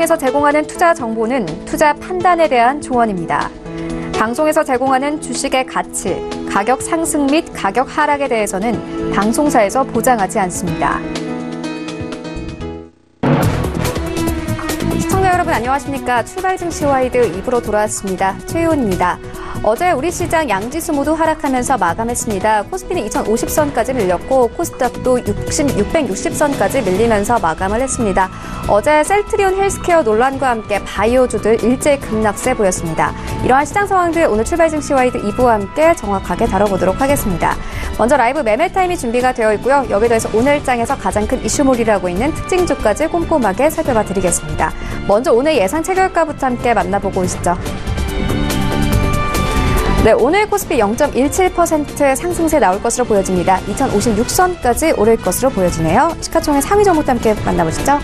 방송에서 제공하는 투자 정보는 투자 판단에 대한 조언입니다. 방송에서 제공하는 주식의 가치, 가격 상승 및 가격 하락에 대해서는 방송사에서 보장하지 않습니다. 시청자 여러분 안녕하십니까? 출발 증시 와이드 2부로 돌아왔습니다. 최희원입니다. 어제 우리 시장 양지수 모두 하락하면서 마감했습니다. 코스피는 2050선까지 밀렸고 코스닥도 660선까지 밀리면서 마감을 했습니다. 어제 셀트리온 헬스케어 논란과 함께 바이오주들 일제히 급락세 보였습니다. 이러한 시장 상황들 오늘 출발 증시 와이드 2부와 함께 정확하게 다뤄보도록 하겠습니다. 먼저 라이브 매매 타임이 준비가 되어 있고요. 여기에 더해서 오늘 장에서 가장 큰 이슈몰이라고 있는 특징주까지 꼼꼼하게 살펴봐 드리겠습니다. 먼저 오늘 예상 체결가부터 함께 만나보고 오시죠. 네, 오늘 코스피 0.17% 상승세 나올 것으로 보여집니다. 2056선까지 오를 것으로 보여지네요. 시가총액 상위 종목도 함께 만나보시죠.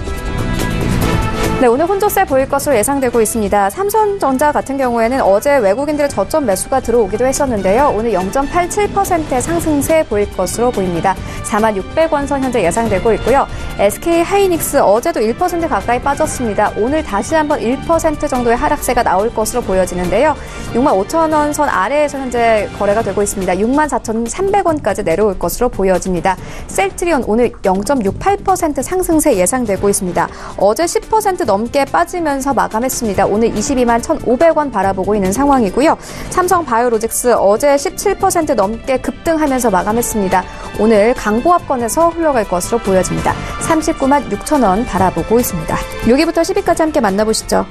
네, 오늘 혼조세 보일 것으로 예상되고 있습니다. 삼성전자 같은 경우에는 어제 외국인들의 저점 매수가 들어오기도 했었는데요. 오늘 0.87%의 상승세 보일 것으로 보입니다. 46,600원 선 현재 예상되고 있고요. SK하이닉스 어제도 1% 가까이 빠졌습니다. 오늘 다시 한번 1% 정도의 하락세가 나올 것으로 보여지는데요. 65,000원 선 아래에서 현재 거래가 되고 있습니다. 64,300원까지 내려올 것으로 보여집니다. 셀트리온 오늘 0.68% 상승세 예상되고 있습니다. 어제 10% 넘게 빠지면서 마감했습니다. 오늘 221,500원 바라보고 있는 상황이고요. 삼성바이오로직스 어제 17% 넘게 급등하면서 마감했습니다. 오늘 강보합권에서 흘러갈 것으로 보여집니다. 396,000원 바라보고 있습니다. 6위부터 10위까지 함께 만나보시죠.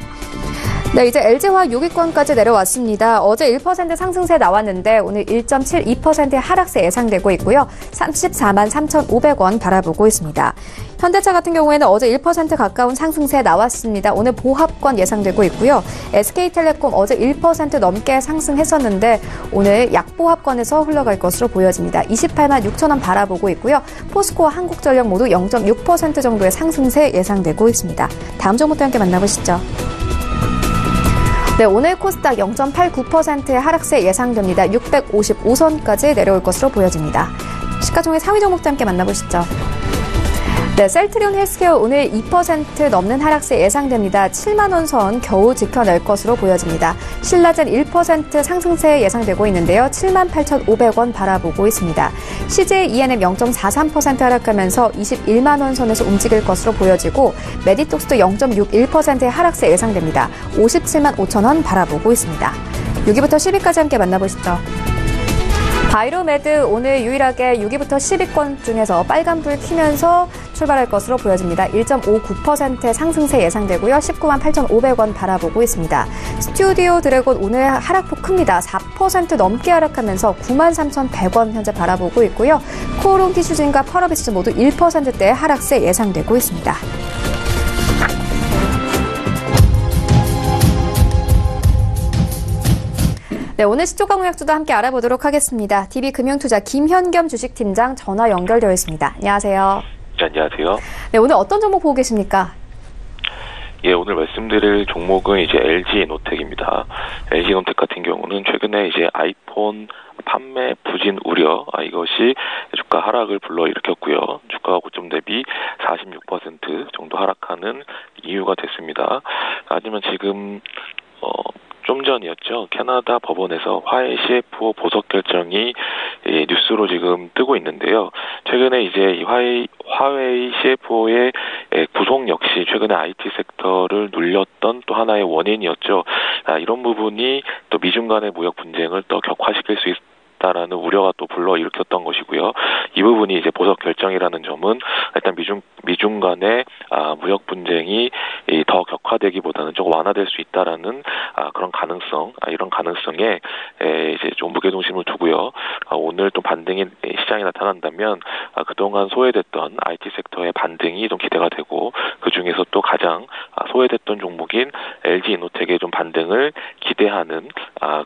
네, 이제 LG화학 6위권까지 내려왔습니다. 어제 1% 상승세 나왔는데 오늘 1.72%의 하락세 예상되고 있고요. 343,500원 바라보고 있습니다. 현대차 같은 경우에는 어제 1% 가까운 상승세 나왔습니다. 오늘 보합권 예상되고 있고요. SK텔레콤 어제 1% 넘게 상승했었는데 오늘 약보합권에서 흘러갈 것으로 보여집니다. 286,000원 바라보고 있고요. 포스코와 한국전력 모두 0.6% 정도의 상승세 예상되고 있습니다. 다음 종목도 함께 만나보시죠. 네, 오늘 코스닥 0.89%의 하락세 예상됩니다. 655선까지 내려올 것으로 보여집니다. 시가총액 상위 종목도 함께 만나보시죠. 네, 셀트리온 헬스케어 오늘 2% 넘는 하락세 예상됩니다. 7만원 선 겨우 지켜낼 것으로 보여집니다. 신라젠 1% 상승세 예상되고 있는데요. 78,500원 바라보고 있습니다. CJ ENM 0.43% 하락하면서 21만원 선에서 움직일 것으로 보여지고 메디톡스도 0.61%의 하락세 예상됩니다. 57만 5천원 바라보고 있습니다. 6위부터 10위까지 함께 만나보시죠. 바이로메드 오늘 유일하게 6위부터 10위권 중에서 빨간불 켜면서 출발할 것으로 보여집니다. 1.59%의 상승세 예상되고요. 198,500원 바라보고 있습니다. 스튜디오 드래곤 오늘 하락폭 큽니다. 4% 넘게 하락하면서 93,100원 현재 바라보고 있고요. 코오롱 티슈진과 펄어비스 모두 1%대의 하락세 예상되고 있습니다. 네, 오늘 시초가 공약주도 함께 알아보도록 하겠습니다. DB금융투자 김현겸 주식팀장 전화 연결되어 있습니다. 안녕하세요. 네, 안녕하세요. 네, 오늘 어떤 종목 보고 계십니까? 예, 오늘 말씀드릴 종목은 이제 LG노텍입니다. LG노텍 같은 경우는 최근에 이제 아이폰 판매 부진 우려, 이것이 주가 하락을 불러일으켰고요. 주가가 고점 대비 46% 정도 하락하는 이유가 됐습니다. 하지만 지금 좀 전이었죠. 캐나다 법원에서 화웨이 CFO 보석 결정이 뉴스로 지금 뜨고 있는데요. 최근에 이제 이 화웨이 CFO의 구속 역시 최근에 IT 섹터를 눌렸던 또 하나의 원인이었죠. 이런 부분이 또 미중 간의 무역 분쟁을 더 격화시킬 수 있다라는 우려가 또 불러일으켰던 것이고요. 이 부분이 이제 보석 결정이라는 점은 일단 미중 간의 무역 분쟁이 더 격화되기보다는 조금 완화될 수 있다라는 그런 가능성, 이런 가능성에 이제 좀 무게중심을 두고요. 오늘 또 반등이 시장에 나타난다면 그동안 소외됐던 IT 섹터의 반등이 좀 기대가 되고 그 중에서 또 가장 소외됐던 종목인 LG이노텍의 좀 반등을 기대하는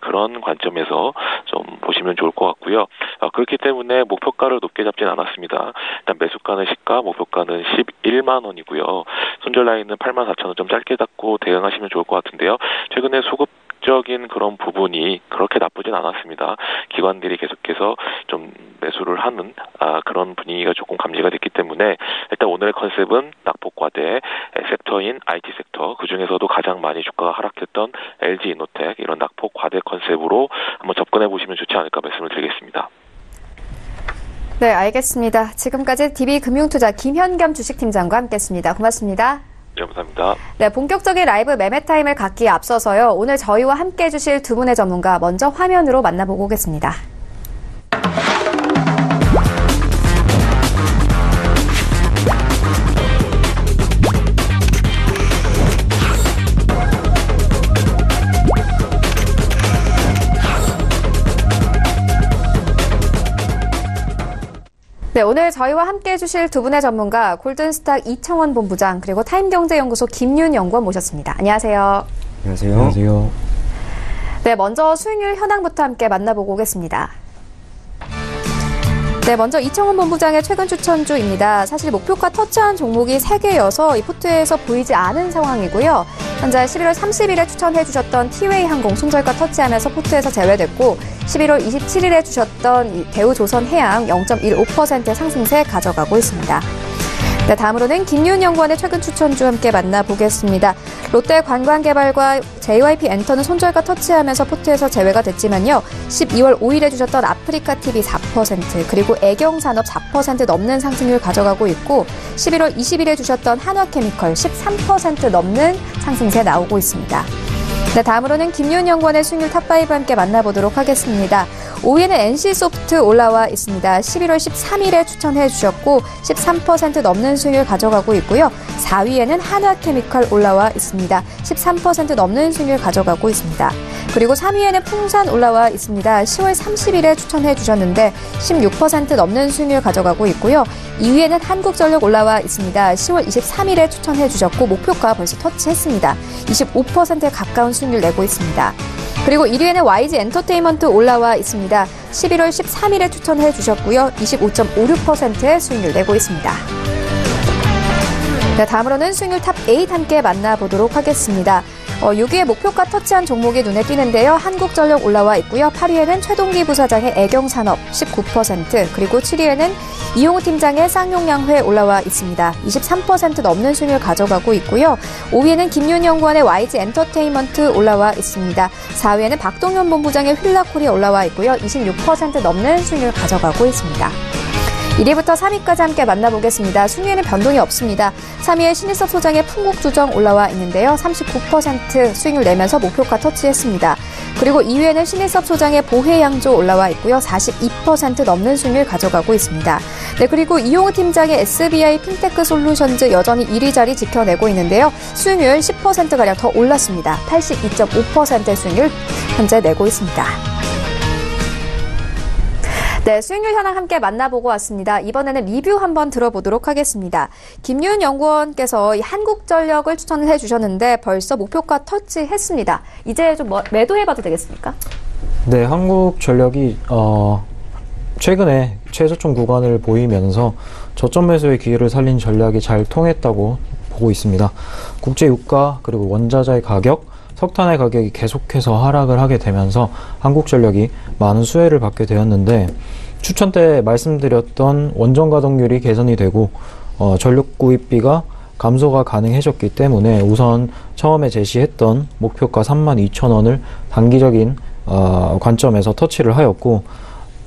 그런 관점에서 좀 보시면 좋을 것 같고요. 그렇기 때문에 목표가를 높게 잡진 않았습니다. 일단 매수가는 시가, 목표가는 11만 원이고요. 손절 라인은 84,000원 좀 짧게 잡고 대응하시면 좋을 것 같은데요. 최근에 소급적인 그런 부분이 그렇게 나쁘진 않았습니다. 기관들이 계속해서 좀 매수를 하는 그런 분위기가 조금 감지가 됐기 때문에 일단 오늘의 컨셉은 낙폭과대 섹터인 IT 섹터, 그중에서도 가장 많이 주가가 하락했던 LG이노텍, 이런 낙폭 과대 컨셉으로 한번 접근해 보시면 좋지 않을까 말씀을 드리겠습니다. 네, 알겠습니다. 지금까지 DB금융투자 김현겸 주식팀장과 함께했습니다. 고맙습니다. 네, 감사합니다. 네, 본격적인 라이브 매매 타임을 갖기에 앞서서요. 오늘 저희와 함께해 주실 두 분의 전문가 먼저 화면으로 만나보고 오겠습니다. 네, 오늘 저희와 함께해 주실 두 분의 전문가 골든스탁 이청원 본부장 그리고 타임경제연구소 김윤 연구원 모셨습니다. 안녕하세요. 안녕하세요. 안녕하세요. 네, 먼저 수익률 현황부터 함께 만나보고 오겠습니다. 네, 먼저 이청원 본부장의 최근 추천주입니다. 사실 목표가 터치한 종목이 3개여서 이 포트에서 보이지 않은 상황이고요. 현재 11월 30일에 추천해 주셨던 티웨이 항공 손절가 터치하면서 포트에서 제외됐고 11월 27일에 주셨던 대우조선해양 0.15% 상승세 가져가고 있습니다. 네, 다음으로는 김윤 연구원의 최근 추천주 함께 만나보겠습니다. 롯데관광개발과 JYP엔터는 손절가 터치하면서 포트에서 제외가 됐지만요. 12월 5일에 주셨던 아프리카TV 4% 그리고 애경산업 4% 넘는 상승률 가져가고 있고 11월 20일에 주셨던 한화케미컬 13% 넘는 상승세 나오고 있습니다. 네, 다음으로는 김윤 연구원의 수익률 탑5 함께 만나보도록 하겠습니다. 5위에는 NC소프트 올라와 있습니다. 11월 13일에 추천해 주셨고 13% 넘는 수익률 가져가고 있고요. 4위에는 한화케미컬 올라와 있습니다. 13% 넘는 수익률 가져가고 있습니다. 그리고 3위에는 풍산 올라와 있습니다. 10월 30일에 추천해 주셨는데 16% 넘는 수익률 가져가고 있고요. 2위에는 한국전력 올라와 있습니다. 10월 23일에 추천해 주셨고 목표가 벌써 터치했습니다. 25%에 가까운 수익률 내고 있습니다. 그리고 1위에는 YG엔터테인먼트 올라와 있습니다. 11월 13일에 추천해 주셨고요. 25.56%의 수익률 내고 있습니다. 네, 다음으로는 수익률 탑8 함께 만나보도록 하겠습니다. 6위에 목표가 터치한 종목이 눈에 띄는데요. 한국전력 올라와 있고요. 8위에는 최동기 부사장의 애경산업 19%, 그리고 7위에는 이용우 팀장의 쌍용양회 올라와 있습니다. 23% 넘는 수익률 가져가고 있고요. 5위에는 김윤 연구원의 YG엔터테인먼트 올라와 있습니다. 4위에는 박동현 본부장의 휠라콜이 올라와 있고요. 26% 넘는 수익률 가져가고 있습니다. 1위부터 3위까지 함께 만나보겠습니다. 순위에는 변동이 없습니다. 3위에 신일섭 소장의 풍국주정 올라와 있는데요. 39% 수익률 내면서 목표가 터치했습니다. 그리고 2위에는 신일섭 소장의 보혜양조 올라와 있고요. 42% 넘는 수익률 가져가고 있습니다. 네, 그리고 이용우 팀장의 SBI 핀테크 솔루션즈 여전히 1위 자리 지켜내고 있는데요. 수익률 10%가량 더 올랐습니다. 82.5%의 수익률 현재 내고 있습니다. 네, 수익률 현황 함께 만나보고 왔습니다. 이번에는 리뷰 한번 들어보도록 하겠습니다. 김윤 연구원께서 이 한국전력을 추천을 해주셨는데 벌써 목표가 터치했습니다. 이제 좀 매도해봐도 되겠습니까? 네, 한국전력이 최근에 최저점 구간을 보이면서 저점 매수의 기회를 살린 전략이 잘 통했다고 보고 있습니다. 국제 유가 그리고 원자재의 가격, 석탄의 가격이 계속해서 하락을 하게 되면서 한국전력이 많은 수혜를 받게 되었는데 추천 때 말씀드렸던 원전 가동률이 개선이 되고 전력 구입비가 감소가 가능해졌기 때문에 우선 처음에 제시했던 목표가 32,000원을 단기적인 관점에서 터치를 하였고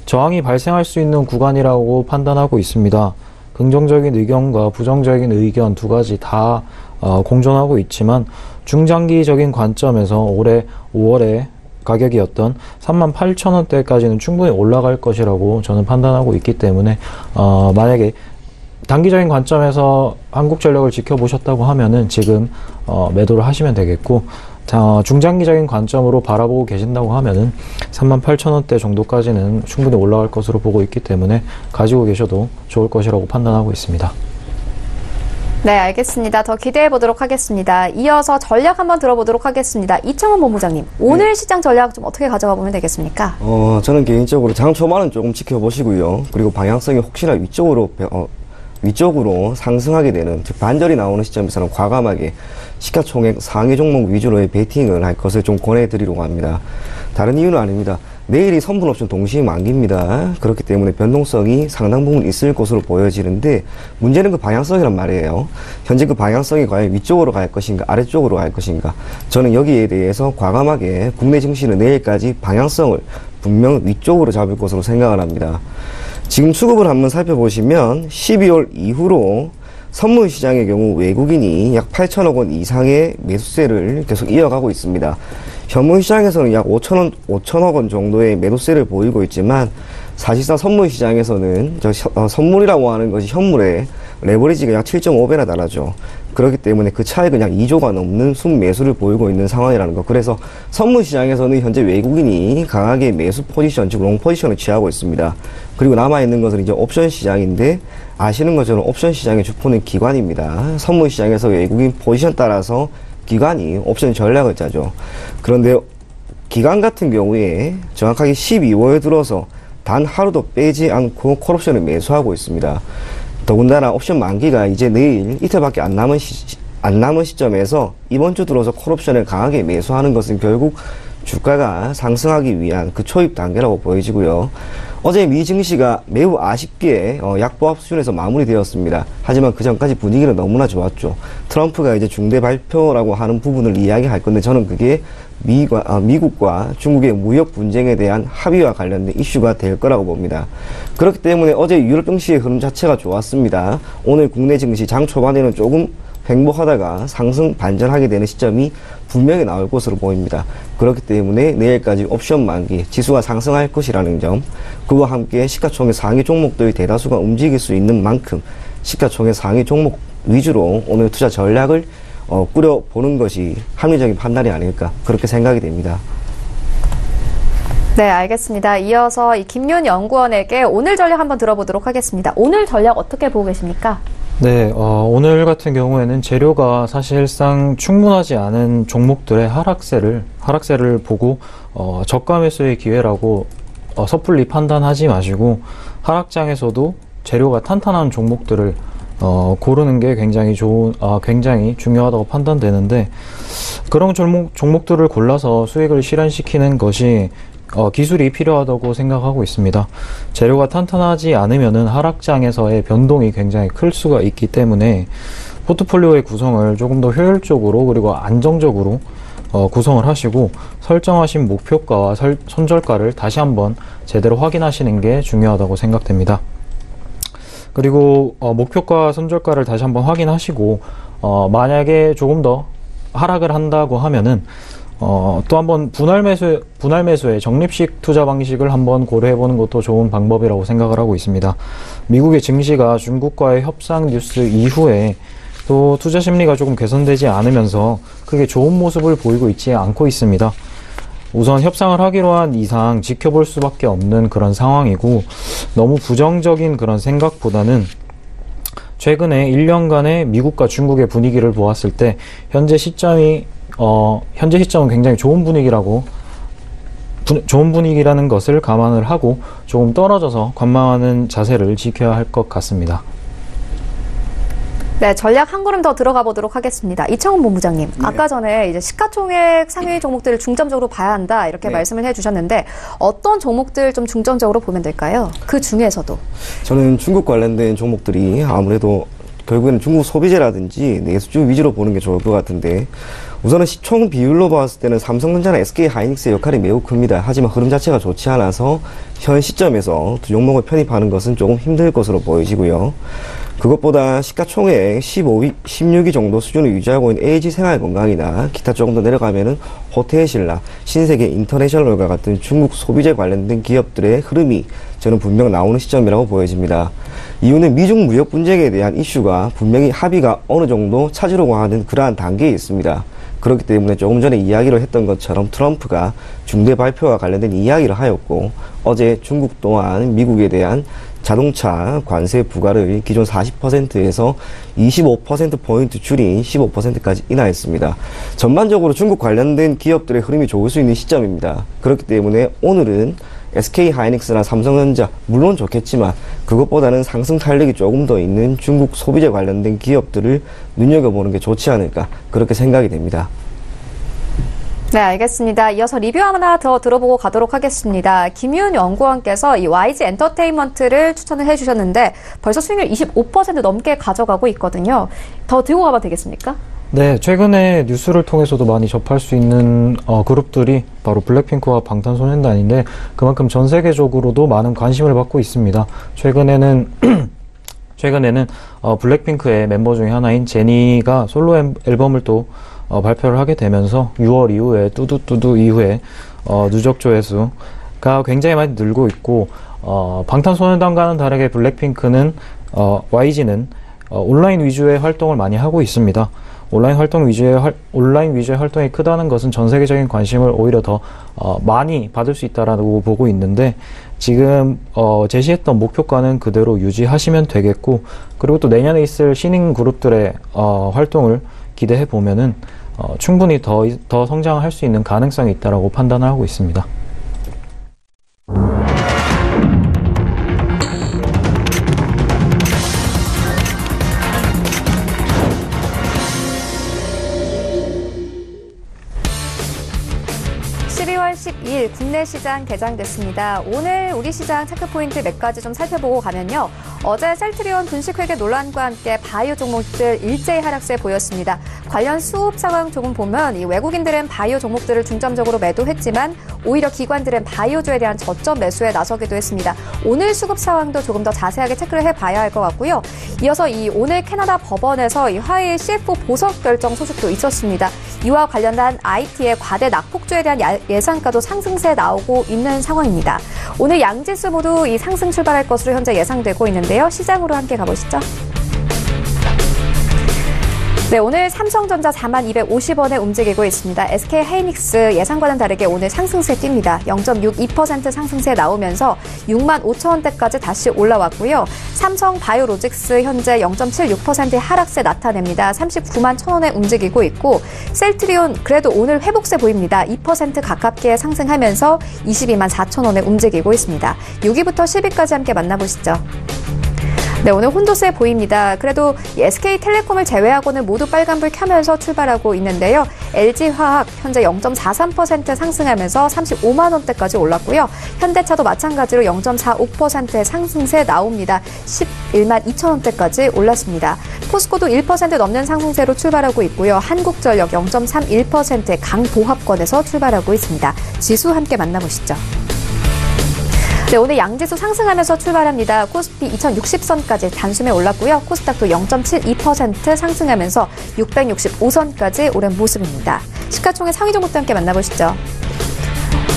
저항이 발생할 수 있는 구간이라고 판단하고 있습니다. 긍정적인 의견과 부정적인 의견 두 가지 다 공존하고 있지만 중장기적인 관점에서 올해 5월에 가격이었던 38,000원대까지는 충분히 올라갈 것이라고 저는 판단하고 있기 때문에 만약에 단기적인 관점에서 한국전력을 지켜보셨다고 하면은 지금 매도를 하시면 되겠고 중장기적인 관점으로 바라보고 계신다고 하면은 38,000원대 정도까지는 충분히 올라갈 것으로 보고 있기 때문에 가지고 계셔도 좋을 것이라고 판단하고 있습니다. 네, 알겠습니다. 더 기대해 보도록 하겠습니다. 이어서 전략 한번 들어보도록 하겠습니다. 이청원 본부장님, 오늘 시장 전략 좀 어떻게 가져가 보면 되겠습니까? 저는 개인적으로 장 초반은 조금 지켜보시고요. 그리고 방향성이 혹시나 위쪽으로 위쪽으로 상승하게 되는, 즉 반절이 나오는 시점에서는 과감하게 시가총액 상위 종목 위주로의 베팅을 할 것을 좀 권해드리려고 합니다. 다른 이유는 아닙니다. 내일이 선분 옵션 동시 만기입니다. 그렇기 때문에 변동성이 상당 부분 있을 것으로 보여지는데, 문제는 그 방향성이란 말이에요. 현재 그 방향성이 과연 위쪽으로 갈 것인가 아래쪽으로 갈 것인가. 저는 여기에 대해서 과감하게 국내 증시는 내일까지 방향성을 분명 위쪽으로 잡을 것으로 생각을 합니다. 지금 수급을 한번 살펴보시면 12월 이후로 선물 시장의 경우 외국인이 약 8천억 원 이상의 매수세를 계속 이어가고 있습니다. 현물 시장에서는 약 5천억 원 정도의 매도세를 보이고 있지만, 사실상 선물 시장에서는 선물이라고 하는 것이 현물의 레버리지가 약 7.5배나 달하죠. 그렇기 때문에 그 차익은 약 2조가 넘는 순매수를 보이고 있는 상황이라는 것. 그래서 선물 시장에서는 현재 외국인이 강하게 매수 포지션, 즉 롱 포지션을 취하고 있습니다. 그리고 남아있는 것은 이제 옵션 시장인데, 아시는 것처럼 옵션 시장의 주포는 기관입니다. 선물 시장에서 외국인 포지션 따라서 기관이 옵션 전략을 짜죠. 그런데 기관 같은 경우에 정확하게 12월에 들어서 단 하루도 빼지 않고 콜옵션을 매수하고 있습니다. 더군다나 옵션 만기가 이제 내일 이틀밖에 안 남은 시점에서 이번 주 들어서 콜옵션을 강하게 매수하는 것은 결국 주가가 상승하기 위한 그 초입 단계라고 보여지고요. 어제 미 증시가 매우 아쉽게 약보합 수준에서 마무리되었습니다. 하지만 그 전까지 분위기는 너무나 좋았죠. 트럼프가 이제 중대 발표라고 하는 부분을 이야기할 건데, 저는 그게 미국과 중국의 무역 분쟁에 대한 합의와 관련된 이슈가 될 거라고 봅니다. 그렇기 때문에 어제 유럽 증시의 흐름 자체가 좋았습니다. 오늘 국내 증시 장 초반에는 조금 횡보하다가 상승 반전하게 되는 시점이 분명히 나올 것으로 보입니다. 그렇기 때문에 내일까지 옵션 만기, 지수가 상승할 것이라는 점, 그와 함께 시가총액 상위 종목들의 대다수가 움직일 수 있는 만큼 시가총액 상위 종목 위주로 오늘 투자 전략을 꾸려보는 것이 합리적인 판단이 아닐까, 그렇게 생각이 됩니다. 네, 알겠습니다. 이어서 이 김윤 연구원에게 오늘 전략 한번 들어보도록 하겠습니다. 오늘 전략 어떻게 보고 계십니까? 네, 오늘 같은 경우에는 재료가 사실상 충분하지 않은 종목들의 하락세를 보고, 저가 매수의 기회라고, 섣불리 판단하지 마시고, 하락장에서도 재료가 탄탄한 종목들을, 고르는 게 굉장히 중요하다고 판단되는데, 그런 종목들을 골라서 수익을 실현시키는 것이 기술이 필요하다고 생각하고 있습니다. 재료가 탄탄하지 않으면은 하락장에서의 변동이 굉장히 클 수가 있기 때문에 포트폴리오의 구성을 조금 더 효율적으로 그리고 안정적으로 구성을 하시고, 설정하신 목표가와 손절가를 다시 한번 제대로 확인하시는 게 중요하다고 생각됩니다. 그리고 목표가 손절가를 다시 한번 확인하시고, 만약에 조금 더 하락을 한다고 하면은 또 한번 분할 매수의 적립식 투자 방식을 한번 고려해보는 것도 좋은 방법이라고 생각을 하고 있습니다. 미국의 증시가 중국과의 협상 뉴스 이후에 또 투자 심리가 조금 개선되지 않으면서 크게 좋은 모습을 보이고 있지 않고 있습니다. 우선 협상을 하기로 한 이상 지켜볼 수밖에 없는 그런 상황이고, 너무 부정적인 그런 생각보다는 최근에 1년간의 미국과 중국의 분위기를 보았을 때 현재 시점은 굉장히 좋은 분위기라는 것을 감안을 하고 조금 떨어져서 관망하는 자세를 지켜야 할 것 같습니다. 네, 전략 한 걸음 더 들어가 보도록 하겠습니다. 이창훈 본부장님, 네. 아까 전에 이제 시가총액 상위 종목들을 중점적으로 봐야 한다 이렇게 네. 말씀을 해주셨는데, 어떤 종목들 좀 중점적으로 보면 될까요? 그 중에서도 저는 중국 관련된 종목들이 아무래도 결국에는 중국 소비재라든지 내수주 위주로 보는 게 좋을 것 같은데, 우선은 시총 비율로 봤을 때는 삼성전자나 SK하이닉스의 역할이 매우 큽니다. 하지만 흐름 자체가 좋지 않아서 현 시점에서 두 종목을 편입하는 것은 조금 힘들 것으로 보여지고요. 그것보다 시가총액 16위 정도 수준을 유지하고 있는 LG생활건강이나 기타 조금 더 내려가면은 호텔신라, 신세계 인터내셔널과 같은 중국 소비재 관련된 기업들의 흐름이 저는 분명 나오는 시점이라고 보여집니다. 이유는 미중 무역 분쟁에 대한 이슈가 분명히 합의가 어느 정도 찾으려고 하는 그러한 단계에 있습니다. 그렇기 때문에 조금 전에 이야기를 했던 것처럼 트럼프가 중대 발표와 관련된 이야기를 하였고, 어제 중국 또한 미국에 대한 자동차 관세 부과를 기존 40%에서 25%포인트 줄인 15%까지 인하했습니다. 전반적으로 중국 관련된 기업들의 흐름이 좋을 수 있는 시점입니다. 그렇기 때문에 오늘은 SK 하이닉스나 삼성전자 물론 좋겠지만 그것보다는 상승 탄력이 조금 더 있는 중국 소비재 관련된 기업들을 눈여겨보는 게 좋지 않을까 그렇게 생각이 됩니다. 네, 알겠습니다. 이어서 리뷰 하나 더 들어보고 가도록 하겠습니다. 김윤 연구원께서 이 YG 엔터테인먼트를 추천을 해주셨는데 벌써 수익률 25% 넘게 가져가고 있거든요. 더 들고 가면 되겠습니까? 네, 최근에 뉴스를 통해서도 많이 접할 수 있는 그룹들이 바로 블랙핑크와 방탄소년단인데 그만큼 전 세계적으로도 많은 관심을 받고 있습니다. 최근에는 블랙핑크의 멤버 중에 하나인 제니가 솔로 앨범을 또 발표를 하게 되면서 6월 이후에 뚜두뚜두 이후에 누적 조회수가 굉장히 많이 늘고 있고 방탄소년단과는 다르게 블랙핑크는 YG는 온라인 위주의 활동을 많이 하고 있습니다. 온라인 위주의 활동이 크다는 것은 전 세계적인 관심을 오히려 더 많이 받을 수 있다라고 보고 있는데 지금 제시했던 목표가는 그대로 유지하시면 되겠고 그리고 또 내년에 있을 신인 그룹들의 활동을 기대해 보면은 충분히 더 성장할 수 있는 가능성이 있다라고 판단을 하고 있습니다. 국내 시장 개장됐습니다. 오늘 우리 시장 체크포인트 몇 가지 좀 살펴보고 가면요. 어제 셀트리온 분식회계 논란과 함께 바이오 종목들 일제히 하락세 보였습니다. 관련 수급 상황 조금 보면 이 외국인들은 바이오 종목들을 중점적으로 매도했지만 오히려 기관들은 바이오주에 대한 저점 매수에 나서기도 했습니다. 오늘 수급 상황도 조금 더 자세하게 체크를 해봐야 할 것 같고요. 이어서 오늘 캐나다 법원에서 이 화해일 CFO 보석 결정 소식도 있었습니다. 이와 관련한 IT의 과대 낙폭주에 대한 예상가도 상승세 나오고 있는 상황입니다. 오늘 양지수 모두 이 상승 출발할 것으로 현재 예상되고 있는데요. 시장으로 함께 가보시죠. 네, 오늘 삼성전자 4250원에 움직이고 있습니다. SK하이닉스 예상과는 다르게 오늘 상승세 뜁니다. 0.62% 상승세 나오면서 65,000원대까지 다시 올라왔고요. 삼성바이오로직스 현재 0.76%의 하락세 나타냅니다. 391,000원에 움직이고 있고 셀트리온 그래도 오늘 회복세 보입니다. 2% 가깝게 상승하면서 224,000원에 움직이고 있습니다. 6위부터 10위까지 함께 만나보시죠. 네, 오늘 혼조세 보입니다. 그래도 SK텔레콤을 제외하고는 모두 빨간불 켜면서 출발하고 있는데요. LG화학 현재 0.43% 상승하면서 35만 원대까지 올랐고요. 현대차도 마찬가지로 0.45%의 상승세 나옵니다. 11만 2천 원대까지 올랐습니다. 포스코도 1% 넘는 상승세로 출발하고 있고요. 한국전력 0.31%의 강보합권에서 출발하고 있습니다. 지수 함께 만나보시죠. 네, 오늘 양지수 상승하면서 출발합니다. 코스피 2060선까지 단숨에 올랐고요. 코스닥도 0.72% 상승하면서 665선까지 오른 모습입니다. 시가총액 상위 종목도 함께 만나보시죠.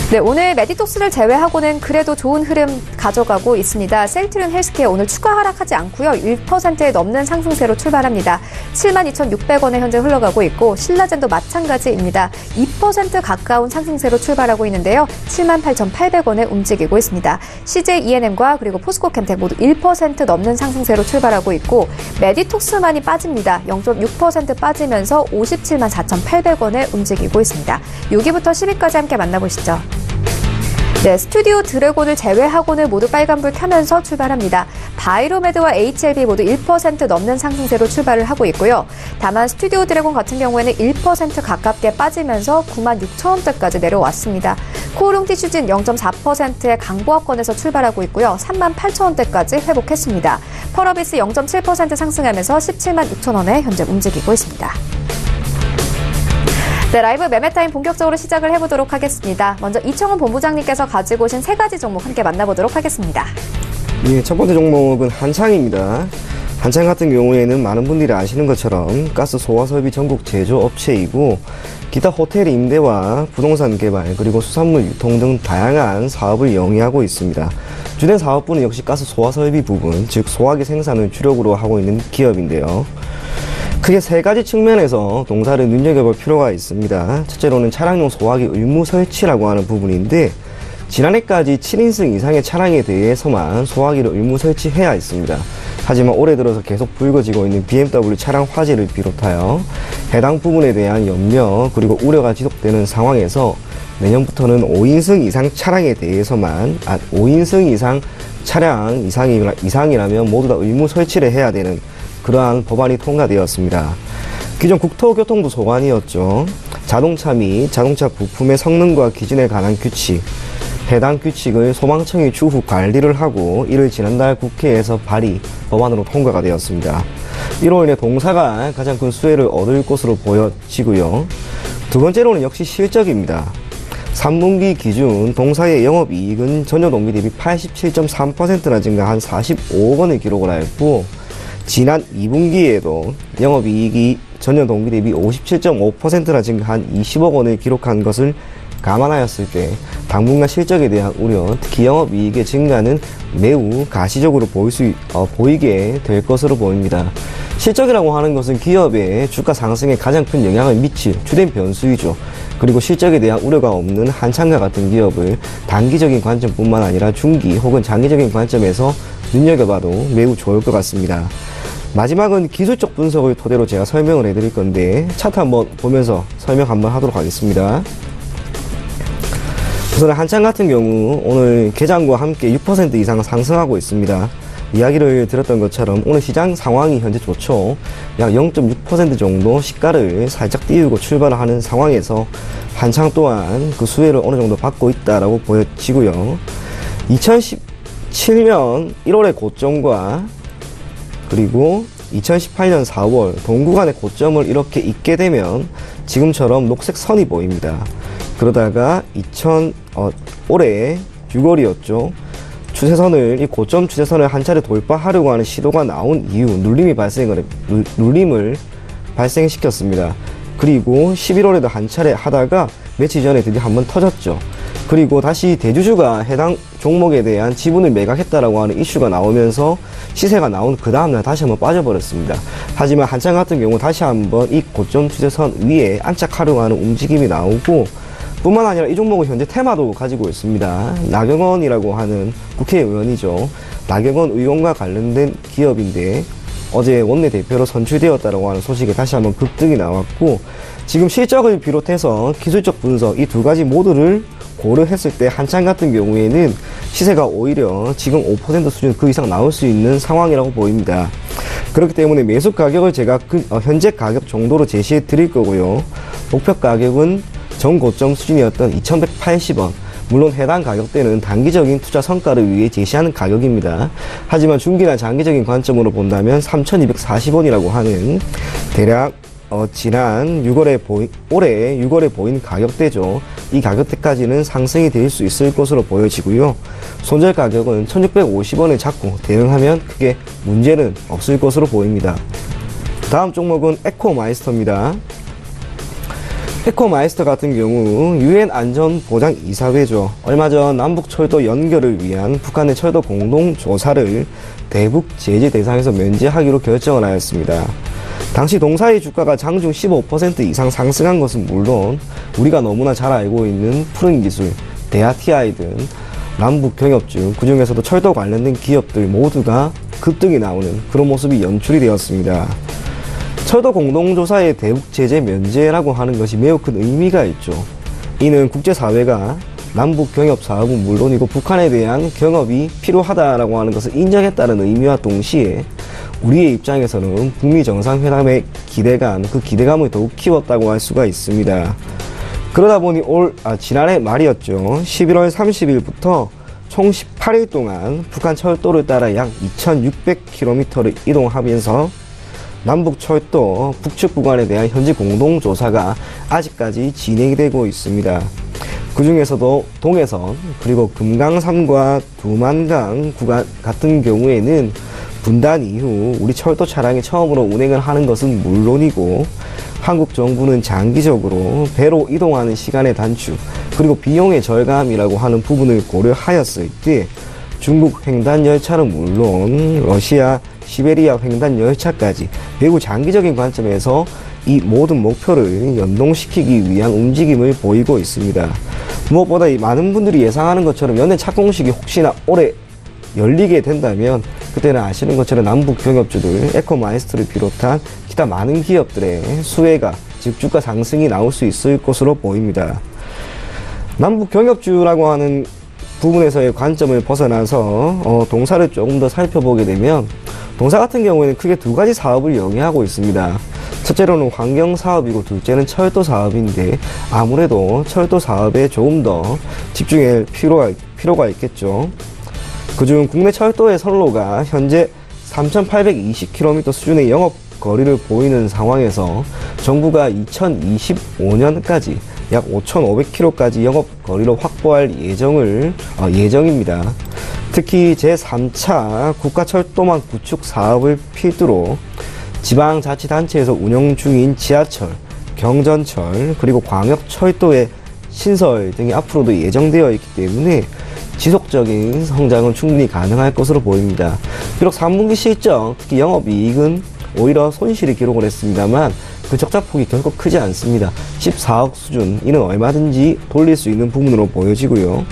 네, 오늘 메디톡스를 제외하고는 그래도 좋은 흐름 가져가고 있습니다. 셀트리온 헬스케어 오늘 추가 하락하지 않고요. 1%에 넘는 상승세로 출발합니다. 72,600원에 현재 흘러가고 있고 신라젠도 마찬가지입니다. 2% 가까운 상승세로 출발하고 있는데요. 78,800원에 움직이고 있습니다. CJ ENM과 그리고 포스코캠텍 모두 1% 넘는 상승세로 출발하고 있고 메디톡스만이 빠집니다. 0.6% 빠지면서 574,800원에 움직이고 있습니다. 6위부터 10위까지 함께 만나보시죠. 네, 스튜디오 드래곤을 제외하고는 모두 빨간불 켜면서 출발합니다. 바이로메드와 HLB 모두 1% 넘는 상승세로 출발을 하고 있고요. 다만 스튜디오 드래곤 같은 경우에는 1% 가깝게 빠지면서 96,000원대까지 내려왔습니다. 코오롱티슈진 0.4%의 강보합권에서 출발하고 있고요. 38,000원대까지 회복했습니다. 펄어비스 0.7% 상승하면서 17만 6천원에 현재 움직이고 있습니다. 네, 라이브 매매타임 본격적으로 시작을 해보도록 하겠습니다. 먼저 이청훈 본부장님께서 가지고 오신 세 가지 종목 함께 만나보도록 하겠습니다. 예, 첫 번째 종목은 한창입니다. 한창 같은 경우에는 많은 분들이 아시는 것처럼 가스 소화설비 전국 제조업체이고 기타 호텔 임대와 부동산 개발 그리고 수산물 유통 등 다양한 사업을 영위하고 있습니다. 주된 사업부는 역시 가스 소화설비 부분, 즉 소화기 생산을 주력으로 하고 있는 기업인데요. 크게 세 가지 측면에서 동사를 눈여겨볼 필요가 있습니다. 첫째로는 차량용 소화기 의무 설치라고 하는 부분인데 지난해까지 7인승 이상의 차량에 대해서만 소화기를 의무 설치해야 했습니다. 하지만 올해 들어서 계속 불거지고 있는 BMW 차량 화재를 비롯하여 해당 부분에 대한 염려 그리고 우려가 지속되는 상황에서 내년부터는 5인승 이상 차량에 대해서만 5인승 이상 차량 이상이라면 모두 다 의무 설치를 해야 되는 그러한 법안이 통과되었습니다. 기존 국토교통부 소관이었죠. 자동차 및 자동차 부품의 성능과 기준에 관한 규칙, 해당 규칙을 소방청이 추후 관리를 하고 이를 지난달 국회에서 발의 법안으로 통과가 되었습니다. 이로 인해 동사가 가장 큰 수혜를 얻을 것으로 보여지고요. 두 번째로는 역시 실적입니다. 3분기 기준 동사의 영업이익은 전년 동기 대비 87.3%나 증가한 45억 원을 기록을 하였고, 지난 2분기에도 영업이익이 전년 동기 대비 57.5%나 증가한 20억 원을 기록한 것을 감안하였을 때 당분간 실적에 대한 우려, 특히 영업이익의 증가는 매우 가시적으로 보이게 될 것으로 보입니다. 실적이라고 하는 것은 기업의 주가 상승에 가장 큰 영향을 미칠 주된 변수이죠. 그리고 실적에 대한 우려가 없는 한창과 같은 기업을 단기적인 관점뿐만 아니라 중기 혹은 장기적인 관점에서 눈여겨봐도 매우 좋을 것 같습니다. 마지막은 기술적 분석을 토대로 제가 설명을 해드릴 건데, 차트 한번 보면서 설명 한번 하도록 하겠습니다. 우선 한창 같은 경우 오늘 개장과 함께 6% 이상 상승하고 있습니다. 이야기를 드렸던 것처럼 오늘 시장 상황이 현재 좋죠. 약 0.6% 정도 시가를 살짝 띄우고 출발을 하는 상황에서 한창 또한 그 수혜를 어느 정도 받고 있다라고 보여지고요. 2017년 1월의 고점과 그리고 2018년 4월 동구간의 고점을 이렇게 잇게 되면 지금처럼 녹색 선이 보입니다. 그러다가 올해 6월이었죠. 추세선을, 이 고점 추세선을 한 차례 돌파하려고 하는 시도가 나온 이후 눌림을 발생시켰습니다. 그리고 11월에도 한 차례 하다가 며칠 전에 드디어 한번 터졌죠. 그리고 다시 대주주가 해당 종목에 대한 지분을 매각했다라고 하는 이슈가 나오면서 시세가 나온 그 다음날 다시 한번 빠져버렸습니다. 하지만 한창 같은 경우 다시 한번 이 고점 추세선 위에 안착하려고 하는 움직임이 나오고, 뿐만 아니라 이 종목은 현재 테마도 가지고 있습니다. 나경원이라고 하는 국회의원이죠. 나경원 의원과 관련된 기업인데 어제 원내대표로 선출되었다라고 하는 소식에 다시 한번 급등이 나왔고, 지금 실적을 비롯해서 기술적 분석 이 두 가지 모두를 고려했을 때 한창 같은 경우에는 시세가 오히려 지금 5% 수준 그 이상 나올 수 있는 상황이라고 보입니다. 그렇기 때문에 매수 가격을 제가 현재 가격 정도로 제시해 드릴 거고요. 목표 가격은 전 고점 수준이었던 2180원, 물론 해당 가격대는 단기적인 투자 성과를 위해 제시하는 가격입니다. 하지만 중기나 장기적인 관점으로 본다면 3240원이라고 하는 대략 지난 올해 6월에 보인 가격대죠. 이 가격대까지는 상승이 될 수 있을 것으로 보여지고요. 손절 가격은 1650원을 잡고 대응하면 크게 문제는 없을 것으로 보입니다. 다음 종목은 에코마이스터입니다. 에코마이스터 같은 경우 유엔 안전보장이사회죠. 얼마 전 남북철도 연결을 위한 북한의 철도 공동조사를 대북 제재 대상에서 면제하기로 결정을 하였습니다. 당시 동사의 주가가 장중 15% 이상 상승한 것은 물론 우리가 너무나 잘 알고 있는 푸른기술, 대하TI 등 남북 경협주, 그 중에서도 철도 관련된 기업들 모두가 급등이 나오는 그런 모습이 연출이 되었습니다. 철도 공동조사의 대북 제재 면제라고 하는 것이 매우 큰 의미가 있죠. 이는 국제사회가 남북 경협 사업은 물론이고 북한에 대한 경협이 필요하다라고 하는 것을 인정했다는 의미와 동시에 우리의 입장에서는 북미 정상회담의 기대감, 그 기대감을 더욱 키웠다고 할 수가 있습니다. 그러다 보니 지난해 말이었죠. 11월 30일부터 총 18일 동안 북한 철도를 따라 약 2600km를 이동하면서 남북철도 북측 구간에 대한 현지 공동조사가 아직까지 진행이 되고 있습니다. 그 중에서도 동해선 그리고 금강산과 두만강 구간 같은 경우에는 분단 이후 우리 철도 차량이 처음으로 운행을 하는 것은 물론이고, 한국 정부는 장기적으로 배로 이동하는 시간의 단축 그리고 비용의 절감이라고 하는 부분을 고려하였을 때 중국 횡단 열차는 물론 러시아 시베리아 횡단 열차까지 매우 장기적인 관점에서 이 모든 목표를 연동시키기 위한 움직임을 보이고 있습니다. 무엇보다 이 많은 분들이 예상하는 것처럼 연내 착공식이 혹시나 올해 열리게 된다면 그때는 아시는 것처럼 남북 경협주들, 에코마이스터를 비롯한 기타 많은 기업들의 수혜가, 즉 주가 상승이 나올 수 있을 것으로 보입니다. 남북 경협주라고 하는 부분에서의 관점을 벗어나서 동사를 조금 더 살펴보게 되면 동사 같은 경우에는 크게 두 가지 사업을 영위하고 있습니다. 첫째로는 환경 사업이고 둘째는 철도 사업인데 아무래도 철도 사업에 조금 더 집중할 필요가 있겠죠. 그중 국내 철도의 선로가 현재 3,820km 수준의 영업 거리를 보이는 상황에서 정부가 2025년까지 약 5,500km까지 영업 거리로 확보할 예정입니다. 특히 제3차 국가철도망 구축 사업을 필두로 지방자치단체에서 운영 중인 지하철, 경전철, 그리고 광역철도의 신설 등이 앞으로도 예정되어 있기 때문에 지속적인 성장은 충분히 가능할 것으로 보입니다. 비록 3분기 실적, 특히 영업이익은 오히려 손실을 기록을 했습니다만 그 적자폭이 결코 크지 않습니다. 14억 수준, 이는 얼마든지 돌릴 수 있는 부분으로 보여지고요.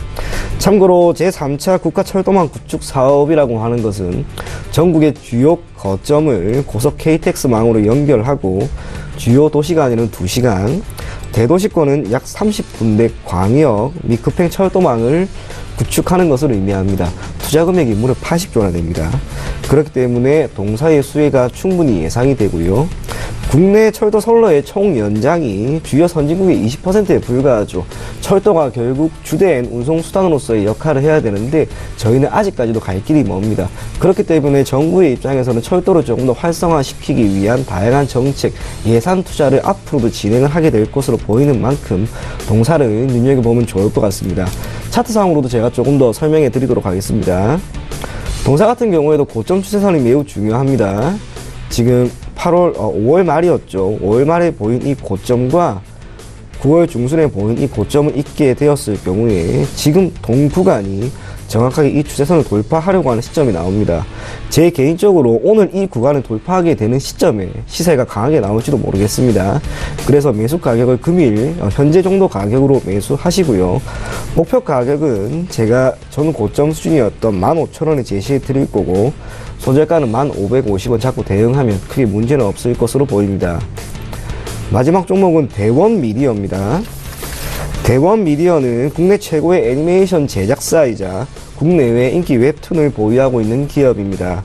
참고로 제3차 국가철도망 구축 사업이라고 하는 것은 전국의 주요 거점을 고속 KTX망으로 연결하고 주요 도시 간에는 2시간, 대도시권은 약 30분대 광역 및 급행 철도망을 구축하는 것을 의미합니다. 투자 금액이 무려 80조나 됩니다. 그렇기 때문에 동사의 수혜가 충분히 예상이 되고요. 국내 철도 선로의 총 연장이 주요 선진국의 20%에 불과하죠. 철도가 결국 주된 운송수단으로서의 역할을 해야 되는데 저희는 아직까지도 갈 길이 멉니다. 그렇기 때문에 정부의 입장에서는 철도를 조금 더 활성화시키기 위한 다양한 정책, 예산 투자를 앞으로도 진행을 하게 될 것으로 보이는 만큼 동사를 눈여겨보면 좋을 것 같습니다. 차트상으로도 제가 조금 더 설명해 드리도록 하겠습니다. 동사 같은 경우에도 고점 추세선이 매우 중요합니다. 지금 5월 말이었죠. 5월 말에 보인 이 고점과 9월 중순에 보인 이 고점을 있게 되었을 경우에 지금 동구간이 정확하게 이 추세선을 돌파하려고 하는 시점이 나옵니다. 제 개인적으로 오늘 이 구간을 돌파하게 되는 시점에 시세가 강하게 나올지도 모르겠습니다. 그래서 매수 가격을 금일 현재 정도 가격으로 매수하시고요. 목표 가격은 저는 고점 수준이었던 15,000원에 제시해 드릴 거고 손절가는 1,550원 잡고 대응하면 크게 문제는 없을 것으로 보입니다. 마지막 종목은 대원 미디어입니다. 대원 미디어는 국내 최고의 애니메이션 제작사이자 국내외 인기 웹툰을 보유하고 있는 기업입니다.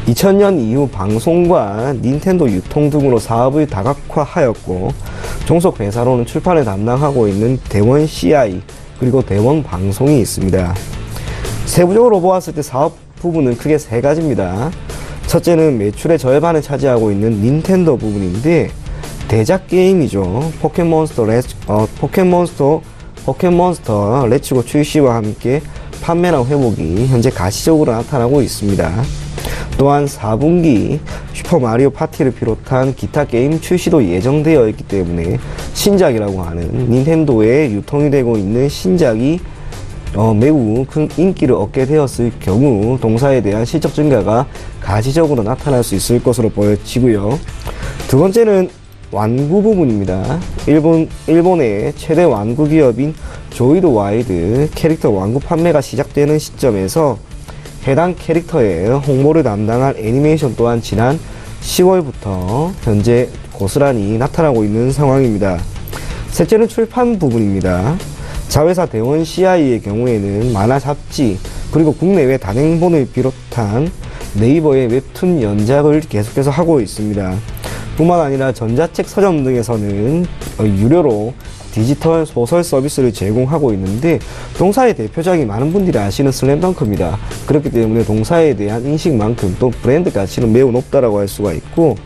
2000년 이후 방송과 닌텐도 유통 등으로 사업을 다각화하였고 종속 회사로는 출판을 담당하고 있는 대원 CI 그리고 대원 방송이 있습니다. 세부적으로 보았을 때 사업 부분은 크게 세 가지입니다. 첫째는 매출의 절반을 차지하고 있는 닌텐도 부분인데 대작 게임이죠. 포켓몬스터 레츠고 출시와 함께 판매량 회복이 현재 가시적으로 나타나고 있습니다. 또한 4분기 슈퍼마리오 파티를 비롯한 기타 게임 출시도 예정되어 있기 때문에 신작이라고 하는 닌텐도에 유통이 되고 있는 신작이 매우 큰 인기를 얻게 되었을 경우 동사에 대한 실적 증가가 가시적으로 나타날 수 있을 것으로 보여지고요. 두 번째는 완구 부분입니다. 일본의 최대 완구 기업인 조이도 와이드 캐릭터 완구 판매가 시작되는 시점에서 해당 캐릭터의 홍보를 담당한 애니메이션 또한 지난 10월부터 현재 고스란히 나타나고 있는 상황입니다. 셋째는 출판 부분입니다. 자회사 대원 CI의 경우에는 만화 잡지 그리고 국내외 단행본을 비롯한 네이버의 웹툰 연작을 계속해서 하고 있습니다. 뿐만 아니라 전자책 서점 등에서는 유료로 디지털 소설 서비스를 제공하고 있는데 동사의 대표작이 많은 분들이 아시는 슬램덩크입니다. 그렇기 때문에 동사에 대한 인식만큼 또 브랜드 가치는 매우 높다라고 할 수가 있고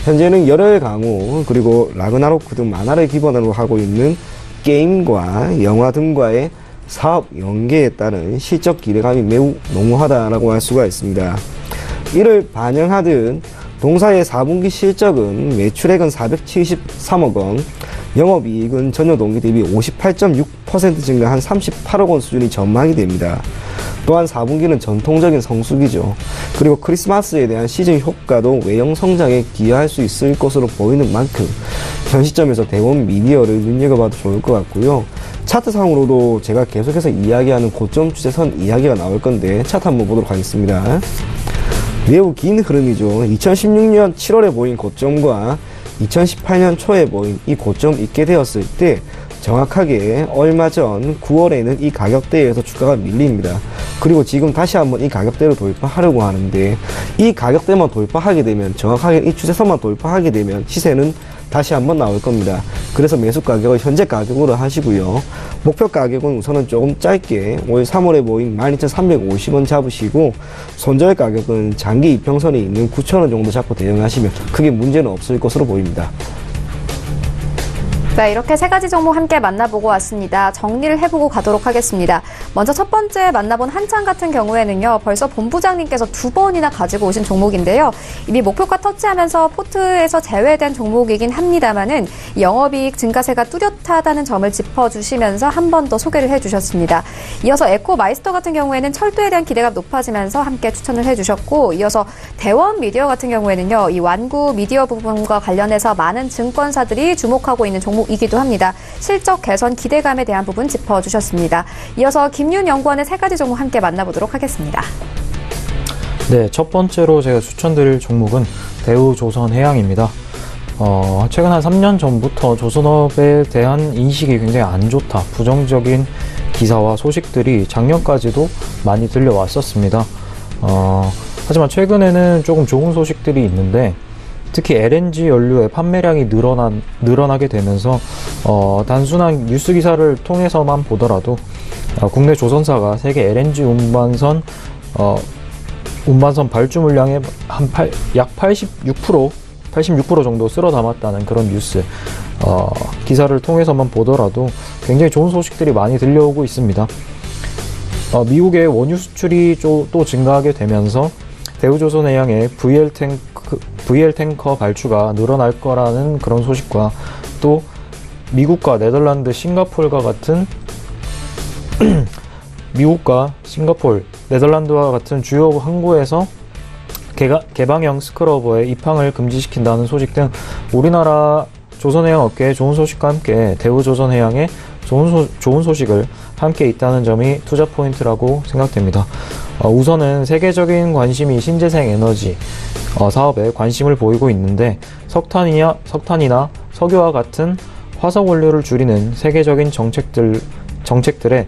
현재는 열혈 강호 그리고 라그나로크 등 만화를 기반으로 하고 있는 게임과 영화 등과의 사업 연계에 따른 실적 기대감이 매우 농후하다라고 할 수가 있습니다. 이를 반영하듯 동사의 4분기 실적은 매출액은 473억 원, 영업이익은 전년 동기 대비 58.6% 증가한 38억 원 수준이 전망이 됩니다. 또한 4분기는 전통적인 성수기죠. 그리고 크리스마스에 대한 시즌 효과도 외형 성장에 기여할 수 있을 것으로 보이는 만큼 현 시점에서 대원 미디어를 눈여겨봐도 좋을 것 같고요. 차트상으로도 제가 계속해서 이야기하는 고점 추세선 이야기가 나올 건데 차트 한번 보도록 하겠습니다. 매우 긴 흐름이죠. 2016년 7월에 보인 고점과 2018년 초에 보인 이 고점 있게 되었을 때 정확하게 얼마 전 9월에는 이 가격대에서 주가가 밀립니다. 그리고 지금 다시 한번 이 가격대로 돌파하려고 하는데, 이 가격대만 돌파하게 되면, 정확하게 이 추세선만 돌파하게 되면 시세는 다시 한번 나올 겁니다. 그래서 매수 가격을 현재 가격으로 하시고요. 목표 가격은 우선은 조금 짧게 올 3월에 모인 12,350원 잡으시고, 손절 가격은 장기 이평선이 있는 9,000원 정도 잡고 대응하시면 크게 문제는 없을 것으로 보입니다. 네, 이렇게 세 가지 종목 함께 만나보고 왔습니다. 정리를 해보고 가도록 하겠습니다. 먼저 첫 번째 만나본 한창 같은 경우에는요, 벌써 본부장님께서 2번이나 가지고 오신 종목인데요. 이미 목표가 터치하면서 포트에서 제외된 종목이긴 합니다만은 영업이익 증가세가 뚜렷하다는 점을 짚어주시면서 한 번 더 소개를 해주셨습니다. 이어서 에코마이스터 같은 경우에는 철도에 대한 기대가 높아지면서 함께 추천을 해주셨고, 이어서 대원 미디어 같은 경우에는요, 이 완구 미디어 부분과 관련해서 많은 증권사들이 주목하고 있는 종목 이기도 합니다. 실적 개선 기대감에 대한 부분 짚어주셨습니다. 이어서 김윤 연구원의 세 가지 종목 함께 만나보도록 하겠습니다. 네, 첫 번째로 제가 추천드릴 종목은 대우조선해양입니다. 최근 한 3년 전부터 조선업에 대한 인식이 굉장히 안 좋다, 부정적인 기사와 소식들이 작년까지도 많이 들려왔었습니다. 하지만 최근에는 조금 좋은 소식들이 있는데, 특히 LNG 연료의 판매량이 늘어나게 되면서 단순한 뉴스 기사를 통해서만 보더라도 국내 조선사가 세계 LNG 운반선 발주 물량의 약 86% 정도 쓸어 담았다는 그런 뉴스 기사를 통해서만 보더라도 굉장히 좋은 소식들이 많이 들려오고 있습니다. 미국의 원유 수출이 또 증가하게 되면서 대우조선해양의 VL 탱커 발주가 늘어날 거라는 그런 소식과, 또 미국과 네덜란드, 싱가폴과 같은 네덜란드와 같은 주요 항구에서 개방형 스크러버의 입항을 금지시킨다는 소식 등 우리나라 조선해양 업계의 좋은 소식과 함께 대우조선해양의 좋은 소식을 함께 있다는 점이 투자 포인트라고 생각됩니다. 우선은 세계적인 관심이 신재생 에너지 사업에 관심을 보이고 있는데, 석탄이나 석유와 같은 화석 원료를 줄이는 세계적인 정책들의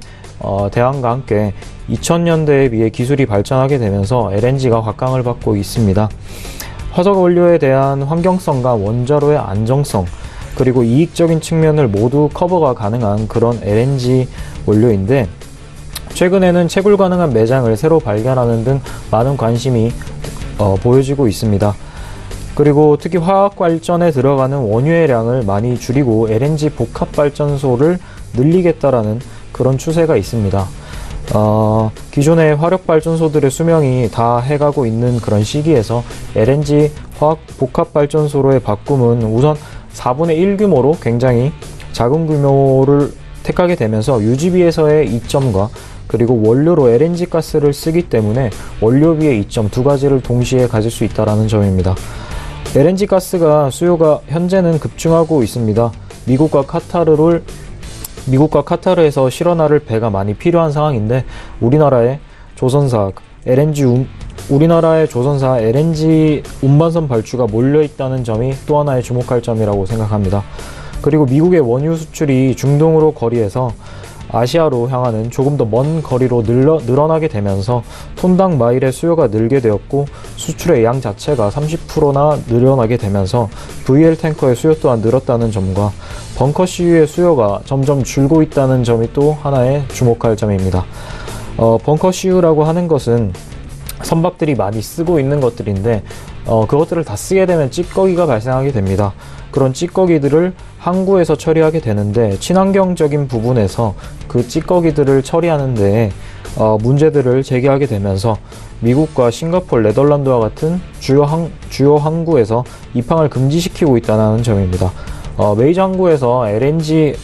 대안과 함께 2000년대에 비해 기술이 발전하게 되면서 LNG가 곽강을 받고 있습니다. 화석 원료에 대한 환경성과 원자로의 안정성, 그리고 이익적인 측면을 모두 커버가 가능한 그런 LNG 원료인데, 최근에는 채굴 가능한 매장을 새로 발견하는 등 많은 관심이 보여지고 있습니다. 그리고 특히 화학 발전에 들어가는 원유의 량을 많이 줄이고 LNG 복합 발전소를 늘리겠다라는 그런 추세가 있습니다. 기존의 화력 발전소들의 수명이 다 해가고 있는 그런 시기에서 LNG 화학 복합 발전소로의 바꿈은 우선 4분의 1 규모로 굉장히 작은 규모를 택하게 되면서 유지비에서의 이점과, 그리고 원료로 LNG 가스를 쓰기 때문에 원료비의 이점 두 가지를 동시에 가질 수 있다는 점입니다. LNG 가스가 수요가 현재는 급증하고 있습니다. 미국과 카타르에서 실어나를 배가 많이 필요한 상황인데, 우리나라의 조선사 LNG 운반선 발주가 몰려있다는 점이 또 하나의 주목할 점이라고 생각합니다. 그리고 미국의 원유 수출이 중동으로 거리에서 아시아로 향하는 조금 더 먼 거리로 늘어나게 되면서 톤당 마일의 수요가 늘게 되었고, 수출의 양 자체가 30%나 늘어나게 되면서 VL 탱커의 수요 또한 늘었다는 점과 벙커 CU의 수요가 점점 줄고 있다는 점이 또 하나의 주목할 점입니다. 벙커 CU라고 하는 것은 선박들이 많이 쓰고 있는 것들인데, 그것들을 다 쓰게 되면 찌꺼기가 발생하게 됩니다. 그런 찌꺼기들을 항구에서 처리하게 되는데, 친환경적인 부분에서 그 찌꺼기들을 처리하는 데에 문제들을 제기하게 되면서 미국과 싱가폴, 네덜란드와 같은 주요 항구에서 입항을 금지시키고 있다는 점입니다. 메이저 항구에서 LNG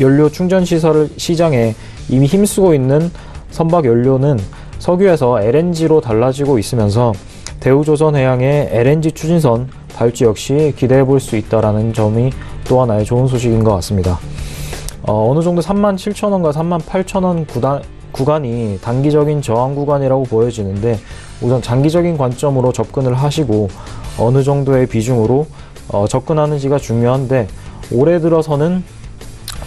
연료 충전 시장에 이미 힘쓰고 있는 선박 연료는 석유에서 LNG로 달라지고 있으면서 대우조선해양의 LNG 추진선 발주 역시 기대해 볼 수 있다는 점이 또 하나의 좋은 소식인 것 같습니다. 어느 정도 37,000원과 38,000원 구간이 단기적인 저항 구간이라고 보여지는데, 우선 장기적인 관점으로 접근을 하시고 어느 정도의 비중으로 접근하는지가 중요한데, 올해 들어서는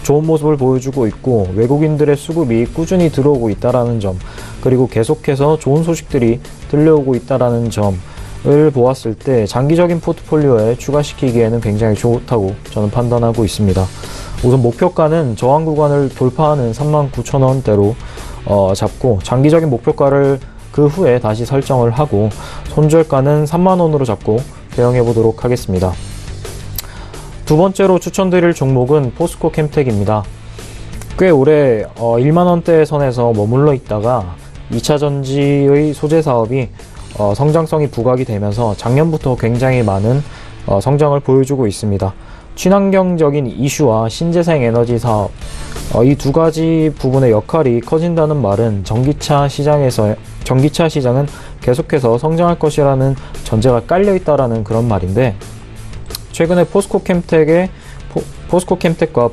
좋은 모습을 보여주고 있고 외국인들의 수급이 꾸준히 들어오고 있다는 점, 그리고 계속해서 좋은 소식들이 들려오고 있다는 점을 보았을 때 장기적인 포트폴리오에 추가시키기에는 굉장히 좋다고 저는 판단하고 있습니다. 우선 목표가는 저항 구간을 돌파하는 39,000원대로 잡고 장기적인 목표가를 그 후에 다시 설정을 하고 손절가는 30,000원으로 잡고 대응해 보도록 하겠습니다. 두 번째로 추천드릴 종목은 포스코 캠텍입니다. 꽤 오래 1만원대 선에서 머물러 있다가 2차전지의 소재 사업이 성장성이 부각이 되면서 작년부터 굉장히 많은 성장을 보여주고 있습니다. 친환경적인 이슈와 신재생 에너지 사업, 이 두 가지 부분의 역할이 커진다는 말은 전기차 시장은 계속해서 성장할 것이라는 전제가 깔려 있다라는 그런 말인데, 최근에 포스코 캠텍과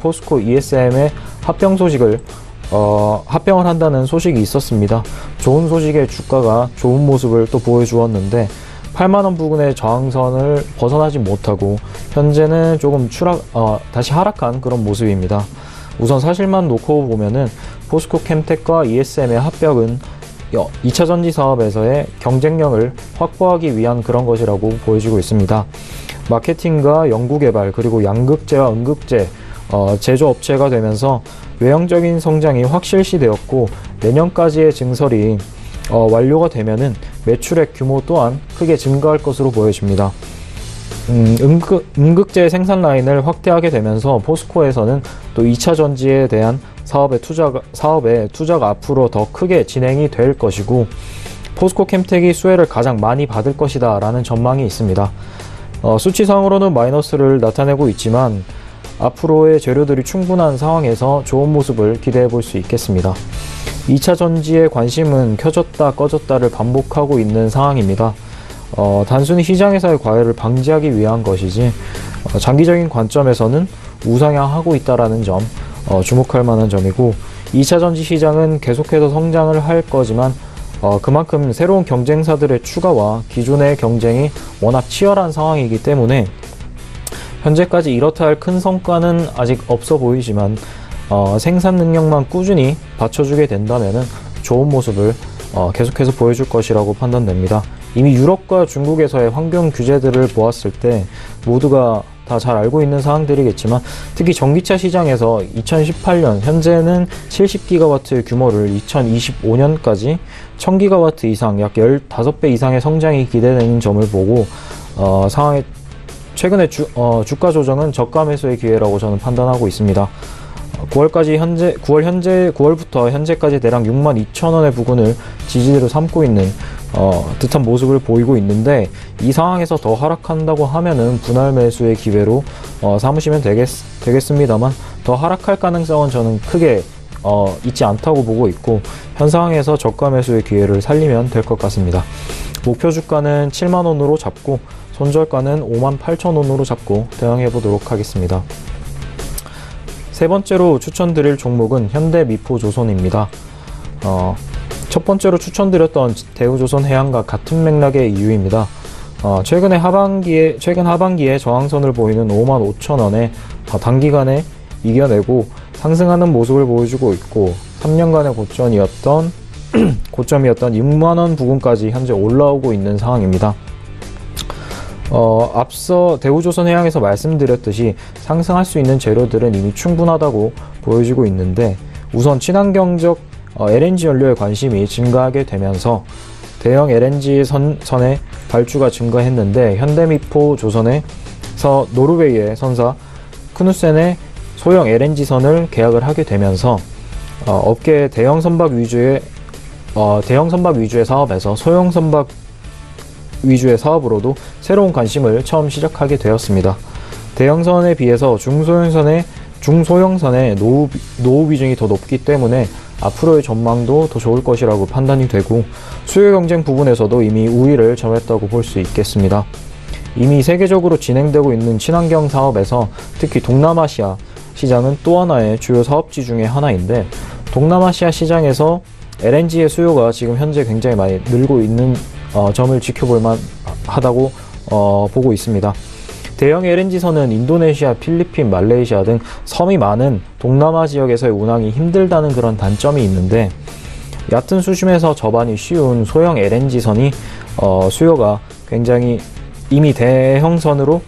포스코 ESM의 합병을 한다는 소식이 있었습니다. 좋은 소식에 주가가 좋은 모습을 또 보여주었는데 8만원 부근의 저항선을 벗어나지 못하고 현재는 조금 다시 하락한 그런 모습입니다. 우선 사실만 놓고 보면은 포스코 캠텍과 ESM의 합병은 2차전지 사업에서의 경쟁력을 확보하기 위한 그런 것이라고 보여지고 있습니다. 마케팅과 연구개발, 그리고 양극재와 음극재 제조업체가 되면서 외형적인 성장이 확실시되었고, 내년까지의 증설이 완료가 되면은 매출액 규모 또한 크게 증가할 것으로 보여집니다. 음극재 생산 라인을 확대하게 되면서 포스코에서는 또 2차 전지에 대한 사업의 투자가 앞으로 더 크게 진행이 될 것이고, 포스코 캠텍이 수혜를 가장 많이 받을 것이다 라는 전망이 있습니다. 수치상으로는 마이너스를 나타내고 있지만 앞으로의 재료들이 충분한 상황에서 좋은 모습을 기대해 볼 수 있겠습니다. 2차 전지의 관심은 켜졌다 꺼졌다를 반복하고 있는 상황입니다. 단순히 시장에서의 과열을 방지하기 위한 것이지 장기적인 관점에서는 우상향하고 있다는 점 주목할 만한 점이고, 2차 전지 시장은 계속해서 성장을 할 거지만 그만큼 새로운 경쟁사들의 추가와 기존의 경쟁이 워낙 치열한 상황이기 때문에 현재까지 이렇다 할 큰 성과는 아직 없어 보이지만 생산 능력만 꾸준히 받쳐주게 된다면 좋은 모습을 계속해서 보여줄 것이라고 판단됩니다. 이미 유럽과 중국에서의 환경 규제들을 보았을 때 모두가 다 잘 알고 있는 사항들이겠지만, 특히 전기차 시장에서 2018년 현재는 70기가와트 규모를 2025년까지 1000기가와트 이상, 약 15배 이상의 성장이 기대되는 점을 보고 최근에 주가 조정은 저가 매수의 기회라고 저는 판단하고 있습니다. 9월부터 현재까지 대략 62,000원의 부근을 지지대로 삼고 있는 듯한 모습을 보이고 있는데, 이 상황에서 더 하락한다고 하면은 분할 매수의 기회로 삼으시면 되겠습니다만, 더 하락할 가능성은 저는 크게 있지 않다고 보고 있고, 현 상황에서 저가 매수의 기회를 살리면 될 것 같습니다. 목표 주가는 7만원으로 잡고 손절가는 58,000원으로 잡고 대응해 보도록 하겠습니다. 세 번째로 추천드릴 종목은 현대미포조선입니다. 첫 번째로 추천드렸던 대우조선해양과 같은 맥락의 이유입니다. 최근 하반기에 저항선을 보이는 55,000원에 단기간에 이겨내고 상승하는 모습을 보여주고 있고, 3년간의 고점이었던 6만원 부근까지 현재 올라오고 있는 상황입니다. 앞서 대우조선해양에서 말씀드렸듯이 상승할 수 있는 재료들은 이미 충분하다고 보여지고 있는데, 우선 친환경적 LNG 연료에 관심이 증가하게 되면서 대형 LNG 선의 발주가 증가했는데, 현대미포조선에서 노르웨이의 선사 크누센의 소형 LNG 선을 계약을 하게 되면서 업계의 대형 선박 위주의 사업에서 소형 선박 위주의 사업으로도 새로운 관심을 처음 시작하게 되었습니다. 대형선에 비해서 중소형선의 노후 비중이 더 높기 때문에 앞으로의 전망도 더 좋을 것이라고 판단이 되고, 수요 경쟁 부분에서도 이미 우위를 점했다고 볼 수 있겠습니다. 이미 세계적으로 진행되고 있는 친환경 사업에서 특히 동남아시아 시장은 또 하나의 주요 사업지 중에 하나인데, 동남아시아 시장에서 LNG의 수요가 지금 현재 굉장히 많이 늘고 있는 점을 지켜볼 만하다고 보고 있습니다. 대형 LNG선은 인도네시아, 필리핀, 말레이시아 등 섬이 많은 동남아 지역에서의 운항이 힘들다는 그런 단점이 있는데, 얕은 수심에서 접안이 쉬운 소형 LNG선이 수요가 굉장히 이미 대형선으로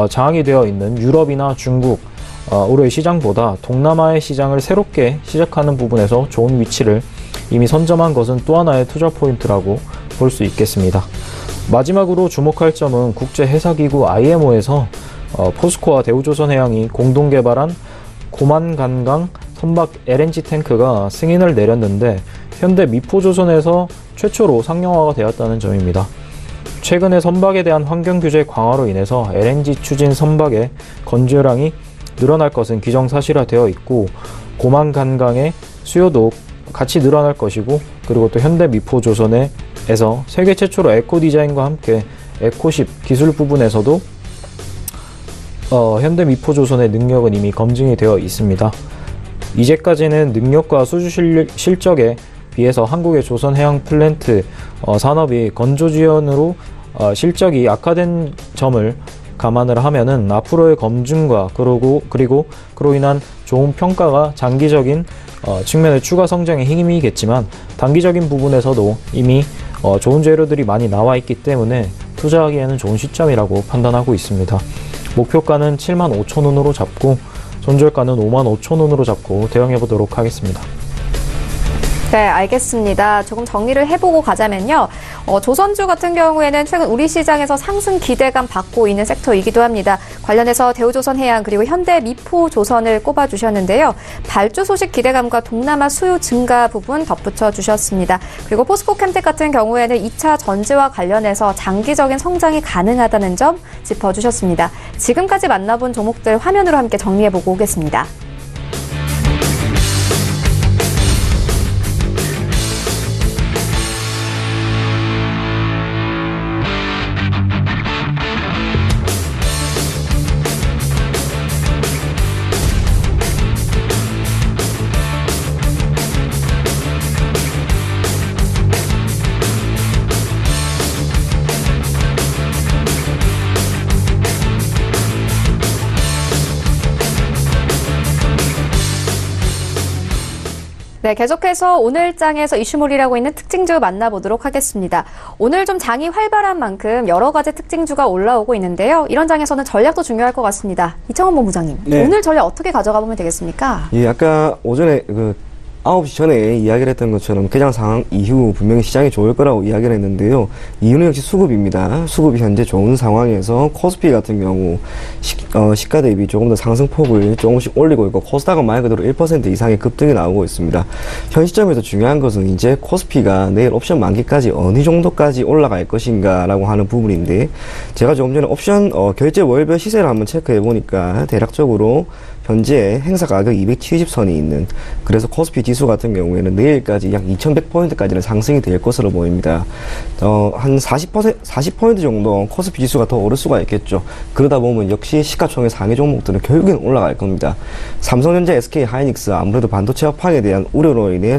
장악이 되어 있는 유럽이나 중국 으로의 시장보다 동남아의 시장을 새롭게 시작하는 부분에서 좋은 위치를 이미 선점한 것은 또 하나의 투자 포인트라고 볼 수 있겠습니다. 마지막으로 주목할 점은 국제해사기구 IMO에서 포스코와 대우조선해양이 공동 개발한 고만간강 선박 LNG 탱크가 승인을 내렸는데, 현대 미포조선에서 최초로 상용화가 되었다는 점입니다. 최근에 선박에 대한 환경 규제 강화로 인해서 LNG 추진 선박의 건조량이 늘어날 것은 기정사실화되어 있고, 고만간강의 수요도 같이 늘어날 것이고, 그리고 또 현대 미포조선에서 세계 최초로 에코 디자인과 함께 에코10 기술 부분에서도 현대 미포조선의 능력은 이미 검증이 되어 있습니다. 이제까지는 능력과 수주 실적에 비해서 한국의 조선해양 플랜트 산업이 건조 지연으로 실적이 약화된 점을 감안을 하면은 앞으로의 검증과 그리고 그로 인한 좋은 평가가 장기적인 측면의 추가 성장에 힘이겠지만, 단기적인 부분에서도 이미 좋은 재료들이 많이 나와 있기 때문에 투자하기에는 좋은 시점이라고 판단하고 있습니다. 목표가는 75,000원으로 잡고 손절가는 55,000원으로 잡고 대응해 보도록 하겠습니다. 네, 알겠습니다. 조금 정리를 해보고 가자면요. 조선주 같은 경우에는 최근 우리 시장에서 상승 기대감 받고 있는 섹터이기도 합니다. 관련해서 대우조선해양 그리고 현대미포조선을 꼽아주셨는데요. 발주 소식 기대감과 동남아 수요 증가 부분 덧붙여 주셨습니다. 그리고 포스코캠텍 같은 경우에는 2차 전지와 관련해서 장기적인 성장이 가능하다는 점 짚어주셨습니다. 지금까지 만나본 종목들 화면으로 함께 정리해보고 오겠습니다. 네, 계속해서 오늘 장에서 이슈몰이라고 있는 특징주 만나보도록 하겠습니다. 오늘 좀 장이 활발한 만큼 여러 가지 특징주가 올라오고 있는데요. 이런 장에서는 전략도 중요할 것 같습니다. 이창원 본부장님, 네. 오늘 전략 어떻게 가져가 보면 되겠습니까? 예, 아까 오전에 9시 전에 이야기를 했던 것처럼 개장 상황 이후 분명히 시장이 좋을 거라고 이야기를 했는데요. 이유는 역시 수급입니다. 수급이 현재 좋은 상황에서 코스피 같은 경우 시가 대비 조금 더 상승폭을 조금씩 올리고 있고, 코스닥은 말 그대로 1% 이상의 급등이 나오고 있습니다. 현 시점에서 중요한 것은 이제 코스피가 내일 옵션 만기까지 어느 정도까지 올라갈 것인가 라고 하는 부분인데, 제가 조금 전에 옵션 결제 월별 시세를 한번 체크해 보니까 대략적으로 현재 행사 가격 270선이 있는, 그래서 코스피 지수 같은 경우에는 내일까지 약 2100포인트까지는 상승이 될 것으로 보입니다. 한 40% 정도 코스피 지수가 더 오를 수가 있겠죠. 그러다 보면 역시 시가총액 상위 종목들은 결국엔 올라갈 겁니다. 삼성전자, SK 하이닉스 아무래도 반도체 업황에 대한 우려로 인해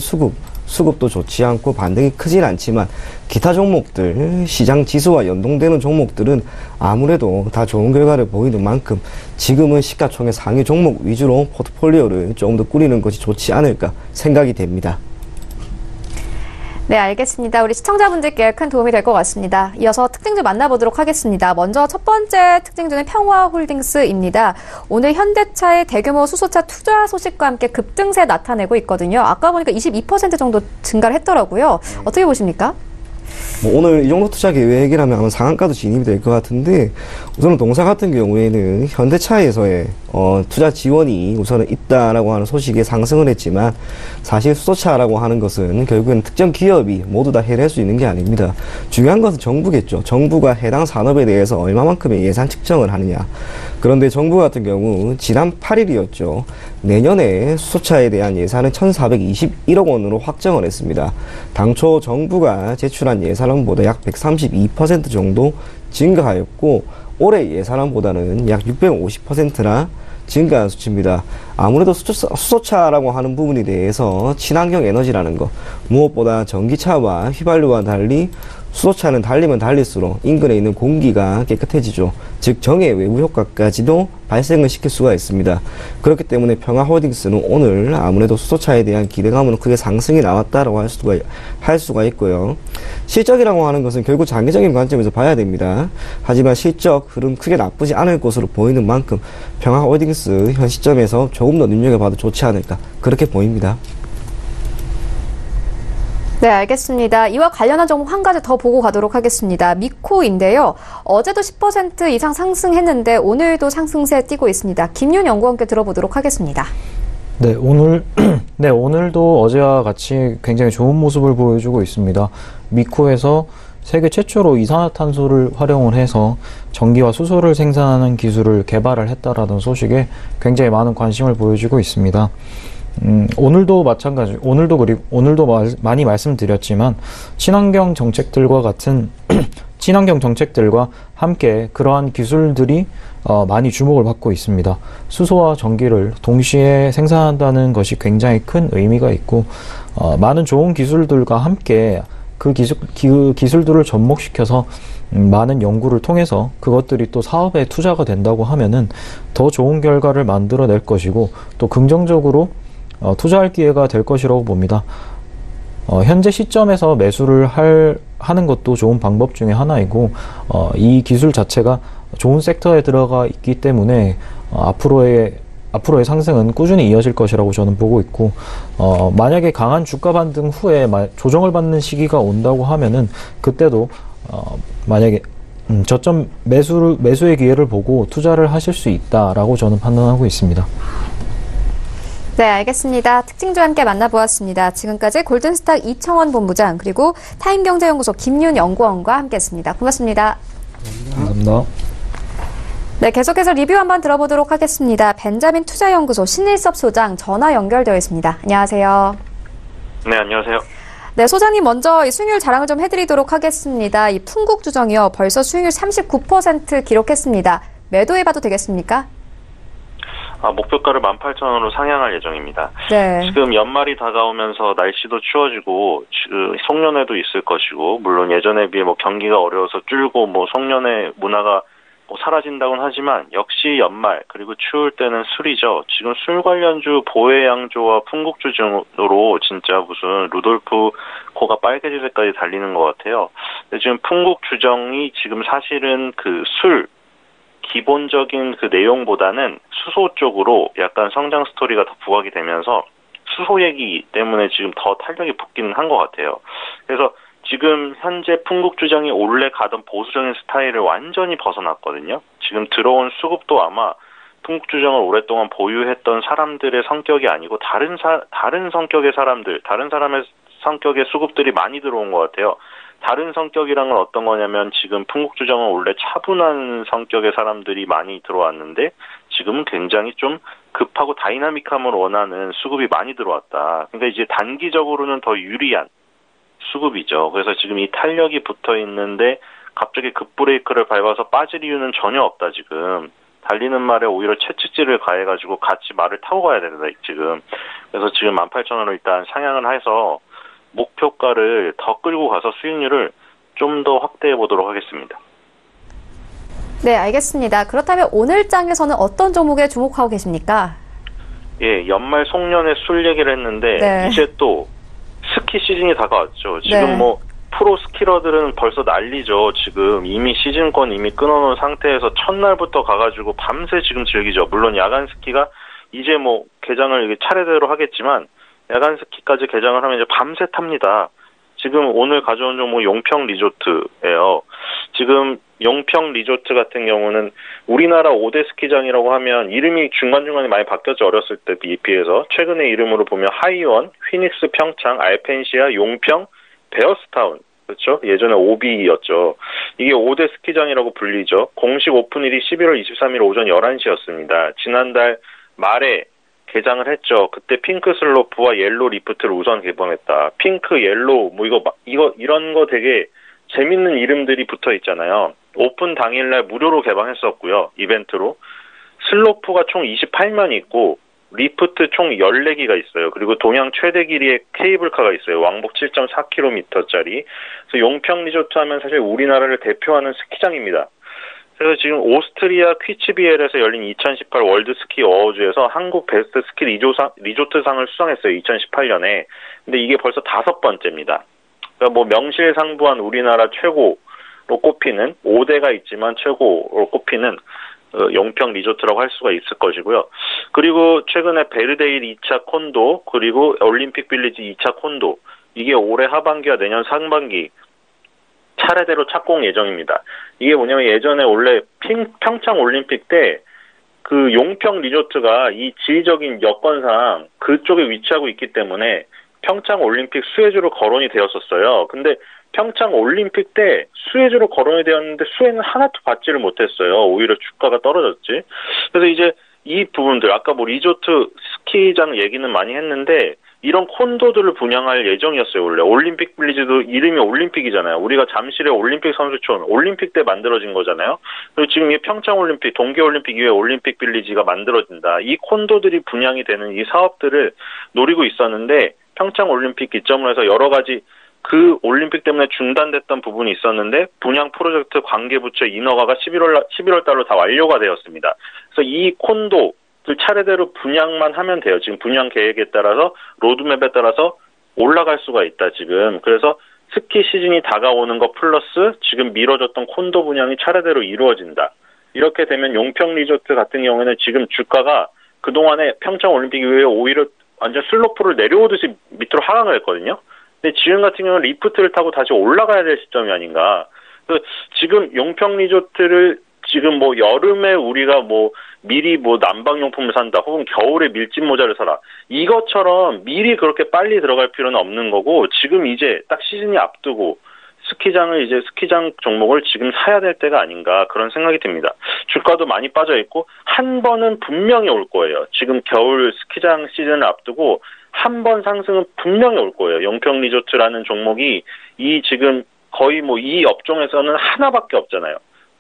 수급도 좋지 않고 반등이 크진 않지만, 기타 종목들, 시장 지수와 연동되는 종목들은 아무래도 다 좋은 결과를 보이는 만큼 지금은 시가총액 상위 종목 위주로 포트폴리오를 조금 더 꾸리는 것이 좋지 않을까 생각이 됩니다. 네, 알겠습니다. 우리 시청자분들께 큰 도움이 될 것 같습니다. 이어서 특징주 만나보도록 하겠습니다. 먼저 첫 번째 특징주는 평화홀딩스입니다. 오늘 현대차의 대규모 수소차 투자 소식과 함께 급등세 나타내고 있거든요. 아까 보니까 22% 정도 증가를 했더라고요. 어떻게 보십니까? 오늘 이 정도 투자 계획이라면 아마 상한가도 진입이 될 것 같은데, 우선은 동사 같은 경우에는 현대차에서의 투자 지원이 우선은 있다라고 하는 소식에 상승을 했지만, 사실 수소차라고 하는 것은 결국엔 특정 기업이 모두 다 해낼 수 있는 게 아닙니다. 중요한 것은 정부겠죠. 정부가 해당 산업에 대해서 얼마만큼의 예산 측정을 하느냐. 그런데 정부 같은 경우 지난 8일이었죠. 내년에 수소차에 대한 예산은 1421억 원으로 확정을 했습니다. 당초 정부가 제출한 예산안보다 약 132% 정도 증가하였고, 올해 예산안보다는 약 650%나 증가한 수치입니다. 아무래도 수소차라고 하는 부분에 대해서 친환경 에너지라는 거, 무엇보다 전기차와 휘발유와 달리 수소차는 달리면 달릴수록 인근에 있는 공기가 깨끗해지죠. 즉 정의 외부 효과까지도 발생을 시킬 수가 있습니다. 그렇기 때문에 평화홀딩스는 오늘 아무래도 수소차에 대한 기대감은 크게 상승이 나왔다라고 할 수가 있고요. 실적이라고 하는 것은 결국 장기적인 관점에서 봐야 됩니다. 하지만 실적 흐름 크게 나쁘지 않을 것으로 보이는 만큼 평화홀딩스 현 시점에서 조금 더 눈여겨봐도 좋지 않을까 그렇게 보입니다. 네, 알겠습니다. 이와 관련한 정보 한 가지 더 보고 가도록 하겠습니다. 미코인데요. 어제도 10% 이상 상승했는데 오늘도 상승세 띄고 있습니다. 김윤 연구원께 들어보도록 하겠습니다. 네, 오늘도 어제와 같이 굉장히 좋은 모습을 보여주고 있습니다. 미코에서 세계 최초로 이산화탄소를 활용을 해서 전기와 수소를 생산하는 기술을 개발을 했다라는 소식에 굉장히 많은 관심을 보여주고 있습니다. 오늘도 마찬가지, 오늘도 많이 말씀드렸지만, 친환경 정책들과 함께 그러한 기술들이 많이 주목을 받고 있습니다. 수소와 전기를 동시에 생산한다는 것이 굉장히 큰 의미가 있고, 많은 좋은 기술들과 함께 그 기술들을 접목시켜서 많은 연구를 통해서 그것들이 또 사업에 투자가 된다고 하면은 더 좋은 결과를 만들어낼 것이고, 또 긍정적으로 투자할 기회가 될 것이라고 봅니다. 현재 시점에서 매수를 하는 것도 좋은 방법 중에 하나이고, 이 기술 자체가 좋은 섹터에 들어가 있기 때문에 앞으로의 상승은 꾸준히 이어질 것이라고 저는 보고 있고, 만약에 강한 주가 반등 후에 조정을 받는 시기가 온다고 하면은 그때도 만약에 저점 매수의 기회를 보고 투자를 하실 수 있다라고 저는 판단하고 있습니다. 네, 알겠습니다. 특징주 함께 만나보았습니다. 지금까지 골든스탁 이청원 본부장 그리고 타임경제연구소 김윤 연구원과 함께했습니다. 고맙습니다. 감사합니다. 네, 계속해서 리뷰 한번 들어보도록 하겠습니다. 벤자민 투자연구소 신일섭 소장 전화 연결되어 있습니다. 안녕하세요. 네, 안녕하세요. 네, 소장님 먼저 이 수익률 자랑을 좀 해드리도록 하겠습니다. 이 풍국주정이요, 벌써 수익률 39% 기록했습니다. 매도해봐도 되겠습니까? 목표가를 18,000원으로 상향할 예정입니다. 네. 지금 연말이 다가오면서 날씨도 추워지고 송년회도 있을 것이고, 물론 예전에 비해 경기가 어려워서 줄고 송년회 문화가 사라진다고는 하지만 역시 연말 그리고 추울 때는 술이죠. 지금 술 관련주 보혜양조와 풍국주 중으로 진짜 무슨 루돌프 코가 빨개지게까지 달리는 것 같아요. 근데 지금 풍국주정이 지금 사실은 그 술 기본적인 그 내용보다는 수소 쪽으로 약간 성장 스토리가 더 부각이 되면서 수소 얘기 때문에 지금 더 탄력이 붙기는 한 것 같아요. 그래서 지금 현재 풍국주정이 원래 가던 보수적인 스타일을 완전히 벗어났거든요. 지금 들어온 수급도 아마 풍국주정을 오랫동안 보유했던 사람들의 성격이 아니고 다른 성격의 사람들, 다른 사람의 성격의 수급들이 많이 들어온 것 같아요. 다른 성격이란 건 어떤 거냐면 지금 풍국주정은 원래 차분한 성격의 사람들이 많이 들어왔는데 지금은 굉장히 좀 급하고 다이나믹함을 원하는 수급이 많이 들어왔다. 그러니까 이제 단기적으로는 더 유리한 수급이죠. 그래서 지금 이 탄력이 붙어 있는데 갑자기 급브레이크를 밟아서 빠질 이유는 전혀 없다, 지금. 달리는 말에 오히려 채찍질을 가해가지고 같이 말을 타고 가야 된다, 지금. 그래서 지금 18,000원을 일단 상향을 해서 목표가를 더 끌고 가서 수익률을 좀 더 확대해 보도록 하겠습니다. 네, 알겠습니다. 그렇다면 오늘 장에서는 어떤 종목에 주목하고 계십니까? 예, 연말 송년회 술 얘기를 했는데 네. 이제 또 스키 시즌이 다가왔죠. 지금 네. 프로 스키러들은 벌써 난리죠. 지금 이미 시즌권 이미 끊어놓은 상태에서 첫날부터 가가지고 밤새 지금 즐기죠. 물론 야간 스키가 이제 개장을 이게 차례대로 하겠지만 야간 스키까지 개장을 하면 이제 밤새 탑니다. 지금 오늘 가져온 종목 용평 리조트예요. 지금 용평 리조트 같은 경우는 우리나라 5대 스키장이라고 하면 이름이 중간중간에 많이 바뀌었죠. 어렸을 때 비해서. 최근의 이름으로 보면 하이원, 휘닉스 평창, 알펜시아, 용평, 베어스타운. 그렇죠? 예전에 오비였죠. 이게 5대 스키장이라고 불리죠. 공식 오픈일이 11월 23일 오전 11시였습니다. 지난달 말에 개장을 했죠. 그때 핑크 슬로프와 옐로 리프트를 우선 개봉했다. 핑크, 옐로, 이런 거 되게 재밌는 이름들이 붙어 있잖아요. 오픈 당일날 무료로 개방했었고요. 이벤트로. 슬로프가 총 28면이 있고 리프트 총 14기가 있어요. 그리고 동양 최대 길이의 케이블카가 있어요. 왕복 7.4km짜리. 그래서 용평 리조트 하면 사실 우리나라를 대표하는 스키장입니다. 그래서 지금 오스트리아 퀴츠비엘에서 열린 2018 월드 스키 어워즈에서 한국 베스트 스키 리조트상을 수상했어요. 2018년에. 근데 이게 벌써 5번째입니다. 그러니까 뭐 명실상부한 우리나라 최고로 꼽히는 5대가 있지만 최고로 꼽히는 용평 리조트라고 할 수가 있을 것이고요. 그리고 최근에 베르데일 2차 콘도 그리고 올림픽 빌리지 2차 콘도 이게 올해 하반기와 내년 상반기 차례대로 착공 예정입니다. 이게 뭐냐면 예전에 원래 평창 올림픽 때 그 용평 리조트가 이 지리적인 여건상 그쪽에 위치하고 있기 때문에 평창 올림픽 수혜주로 거론이 되었었어요. 근데 평창 올림픽 때 수혜주로 거론이 되었는데 수혜는 하나도 받지를 못했어요. 오히려 주가가 떨어졌지. 그래서 이제 이 부분들 아까 뭐 리조트 스키장 얘기는 많이 했는데 이런 콘도들을 분양할 예정이었어요. 원래 올림픽 빌리지도 이름이 올림픽이잖아요. 우리가 잠실의 올림픽 선수촌 올림픽 때 만들어진 거잖아요. 그리고 지금 이 평창 올림픽 동계올림픽 이후에 올림픽 빌리지가 만들어진다. 이 콘도들이 분양이 되는 이 사업들을 노리고 있었는데 평창 올림픽 기점으로 해서 여러 가지 그 올림픽 때문에 중단됐던 부분이 있었는데 분양 프로젝트 관계부처 인허가가 11월 달로 다 완료가 되었습니다. 그래서 이 콘도 차례대로 분양만 하면 돼요. 지금 분양 계획에 따라서 로드맵에 따라서 올라갈 수가 있다 지금. 그래서 스키 시즌이 다가오는 거 플러스 지금 미뤄졌던 콘도 분양이 차례대로 이루어진다. 이렇게 되면 용평 리조트 같은 경우에는 지금 주가가 그동안에 평창 올림픽 이후에 오히려 완전 슬로프를 내려오듯이 밑으로 하강을 했거든요. 근데 지금 같은 경우는 리프트를 타고 다시 올라가야 될 시점이 아닌가. 그래서 지금 용평 리조트를 지금 뭐 여름에 우리가 뭐 미리 뭐 난방용품을 산다 혹은 겨울에 밀짚 모자를 사라 이것처럼 미리 그렇게 빨리 들어갈 필요는 없는 거고 지금 이제 딱 시즌이 앞두고 스키장 종목을 지금 사야 될 때가 아닌가 그런 생각이 듭니다. 주가도 많이 빠져 있고 한 번은 분명히 올 거예요. 지금 겨울 스키장 시즌을 앞두고 한 번 상승은 분명히 올 거예요. 용평 리조트라는 종목이 이 지금 거의 뭐 이 업종에서는 하나밖에 없잖아요.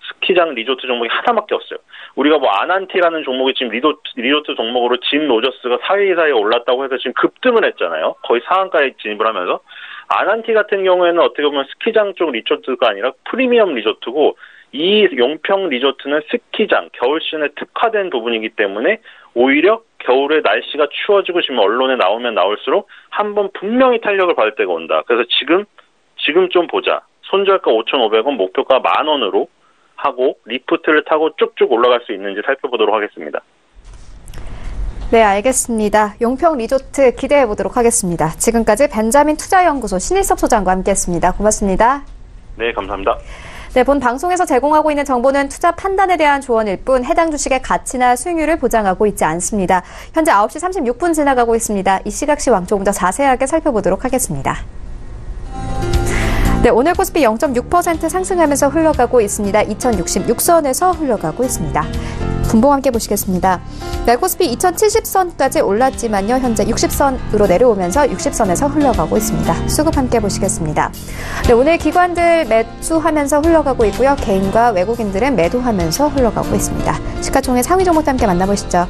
스키장 리조트 종목이 하나밖에 없어요. 우리가 뭐 아난티라는 종목이 지금 리조트 종목으로 짐 로저스가 4위 사이에 올랐다고 해서 지금 급등을 했잖아요. 거의 상한가에 진입을 하면서. 아난티 같은 경우에는 어떻게 보면 스키장 쪽 리조트가 아니라 프리미엄 리조트고 이 용평 리조트는 스키장, 겨울 시즌에 특화된 부분이기 때문에 오히려 겨울에 날씨가 추워지고 지금 언론에 나오면 나올수록 한번 분명히 탄력을 받을 때가 온다. 그래서 지금 좀 보자. 손절가 5,500원, 목표가 10,000원으로 하고 리프트를 타고 쭉쭉 올라갈 수 있는지 살펴보도록 하겠습니다. 네, 알겠습니다. 용평 리조트 기대해 보도록 하겠습니다. 지금까지 벤자민 투자연구소 신일섭 소장과 함께했습니다. 고맙습니다. 네, 감사합니다. 네, 본 방송에서 제공하고 있는 정보는 투자 판단에 대한 조언일 뿐 해당 주식의 가치나 수익률을 보장하고 있지 않습니다. 현재 9시 36분 지나가고 있습니다. 이 시각 시황 조금 더 자세하게 살펴보도록 하겠습니다. 네, 오늘 코스피 0.6% 상승하면서 흘러가고 있습니다. 2066선에서 흘러가고 있습니다. 분봉 함께 보시겠습니다. 네, 코스피 2070선까지 올랐지만요. 현재 60선으로 내려오면서 60선에서 흘러가고 있습니다. 수급 함께 보시겠습니다. 네, 오늘 기관들 매수하면서 흘러가고 있고요. 개인과 외국인들은 매도하면서 흘러가고 있습니다. 시가총액 상위 종목도 함께 만나보시죠.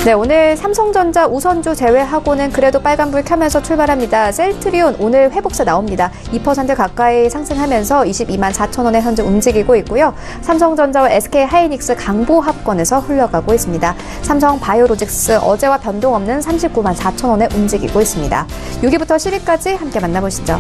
네, 오늘 삼성전자 우선주 제외하고는 그래도 빨간불 켜면서 출발합니다. 셀트리온 오늘 회복세 나옵니다. 2% 가까이 상승하면서 22만 4천 원에 현재 움직이고 있고요. 삼성전자와 SK하이닉스 강보합권에서 흘러가고 있습니다. 삼성바이오로직스 어제와 변동 없는 39만 4천 원에 움직이고 있습니다. 6위부터 10위까지 함께 만나보시죠.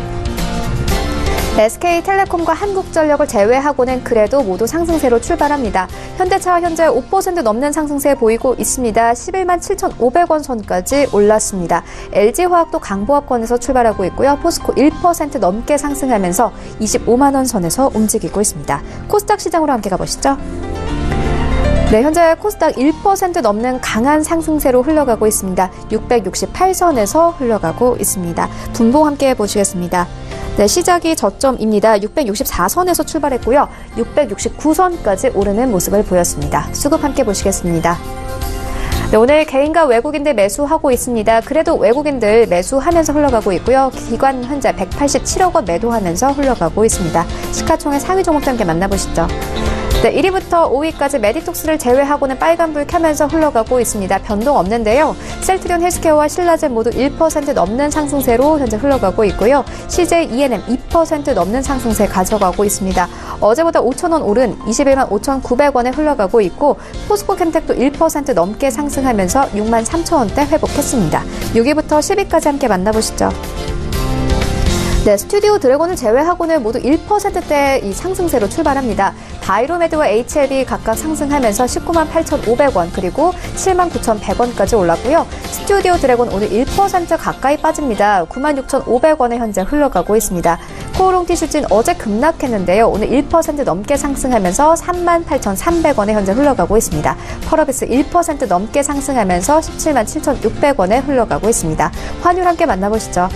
SK텔레콤과 한국전력을 제외하고는 그래도 모두 상승세로 출발합니다. 현대차와 현재 5% 넘는 상승세 보이고 있습니다. 11만 7,500원 선까지 올랐습니다. LG화학도 강보합권에서 출발하고 있고요. 포스코 1% 넘게 상승하면서 25만 원 선에서 움직이고 있습니다. 코스닥 시장으로 함께 가보시죠. 네, 현재 코스닥 1% 넘는 강한 상승세로 흘러가고 있습니다. 668선에서 흘러가고 있습니다. 분봉 함께 보시겠습니다. 네, 시작이 저점입니다. 664선에서 출발했고요. 669선까지 오르는 모습을 보였습니다. 수급 함께 보시겠습니다. 네, 오늘 개인과 외국인들 매수하고 있습니다. 그래도 외국인들 매수하면서 흘러가고 있고요. 기관 현재 187억 원 매도하면서 흘러가고 있습니다. 시가총액 상위 종목도 함께 만나보시죠. 네, 1위부터 5위까지 메디톡스를 제외하고는 빨간불 켜면서 흘러가고 있습니다. 변동 없는데요. 셀트리온 헬스케어와 신라젠 모두 1% 넘는 상승세로 현재 흘러가고 있고요. CJ ENM 2% 넘는 상승세 가져가고 있습니다. 어제보다 5,000원 오른 21만 5,900원에 흘러가고 있고 포스코캠텍도 1% 넘게 상승하면서 6만 3천원대 회복했습니다. 6위부터 10위까지 함께 만나보시죠. 네, 스튜디오 드래곤을 제외하고는 모두 1%대 이 상승세로 출발합니다. 바이로메드와 HLB 각각 상승하면서 19만 8,500원 그리고 7만 9,100원까지 올랐고요. 스튜디오 드래곤 오늘 1% 가까이 빠집니다. 9만 6,500원에 현재 흘러가고 있습니다. 코오롱 티슈진 어제 급락했는데요. 오늘 1% 넘게 상승하면서 3만 8,300원에 현재 흘러가고 있습니다. 펄어비스 1% 넘게 상승하면서 17만 7,600원에 흘러가고 있습니다. 환율 함께 만나보시죠.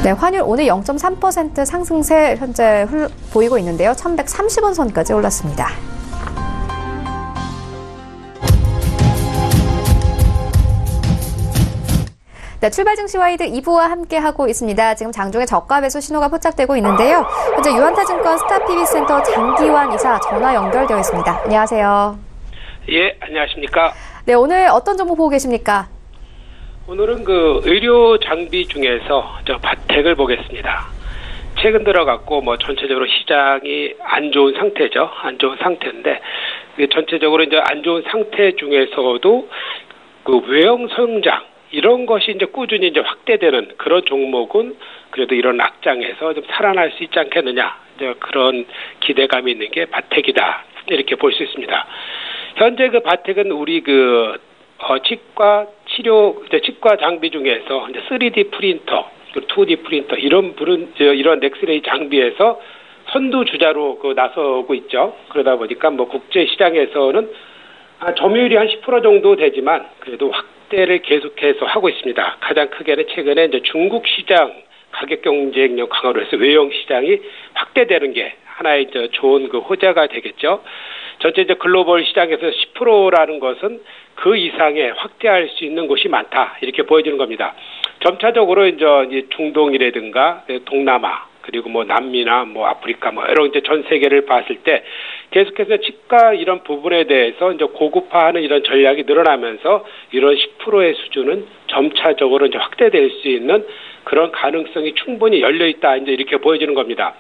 네, 환율 오늘 0.3% 상승세 현재 보이고 있는데요. 1,130원 선까지 올랐습니다. 네, 출발 증시 와이드 2부와 함께하고 있습니다. 지금 장중에 저가 매수 신호가 포착되고 있는데요. 현재 유한타증권 스타PB센터 장기환 이사 전화 연결되어 있습니다. 안녕하세요. 예, 안녕하십니까. 네, 오늘 어떤 정보 보고 계십니까? 오늘은 그 의료 장비 중에서 바텍을 보겠습니다. 최근 들어갔고 전체적으로 시장이 안 좋은 상태죠. 안 좋은 상태인데 전체적으로 이제 안 좋은 상태 중에서도 그 외형 성장 이런 것이 이제 꾸준히 이제 확대되는 그런 종목은 그래도 이런 악장에서 좀 살아날 수 있지 않겠느냐. 이제 그런 기대감이 있는 게 바텍이다. 이렇게 볼 수 있습니다. 현재 그 바텍은 우리 치과 치료, 치과 장비 중에서 이제 3D 프린터, 2D 프린터, 이런 엑스레이 장비에서 선두주자로 나서고 있죠. 그러다 보니까 국제 시장에서는 점유율이 한 10% 정도 되지만 그래도 확대를 계속해서 하고 있습니다. 가장 크게는 최근에 이제 중국 시장 가격 경쟁력 강화로 해서 외형 시장이 확대되는 게 하나의 좋은 호재가 되겠죠. 전체 이제 글로벌 시장에서 10%라는 것은 그 이상의 확대할 수 있는 곳이 많다. 이렇게 보여지는 겁니다. 점차적으로 이제 중동이라든가 동남아 그리고 남미나 아프리카 여러 이제 전 세계를 봤을 때 계속해서 치과 이런 부분에 대해서 이제 고급화하는 이런 전략이 늘어나면서 이런 10%의 수준은 점차적으로 이제 확대될 수 있는 그런 가능성이 충분히 열려 있다. 이제 이렇게 보여지는 겁니다.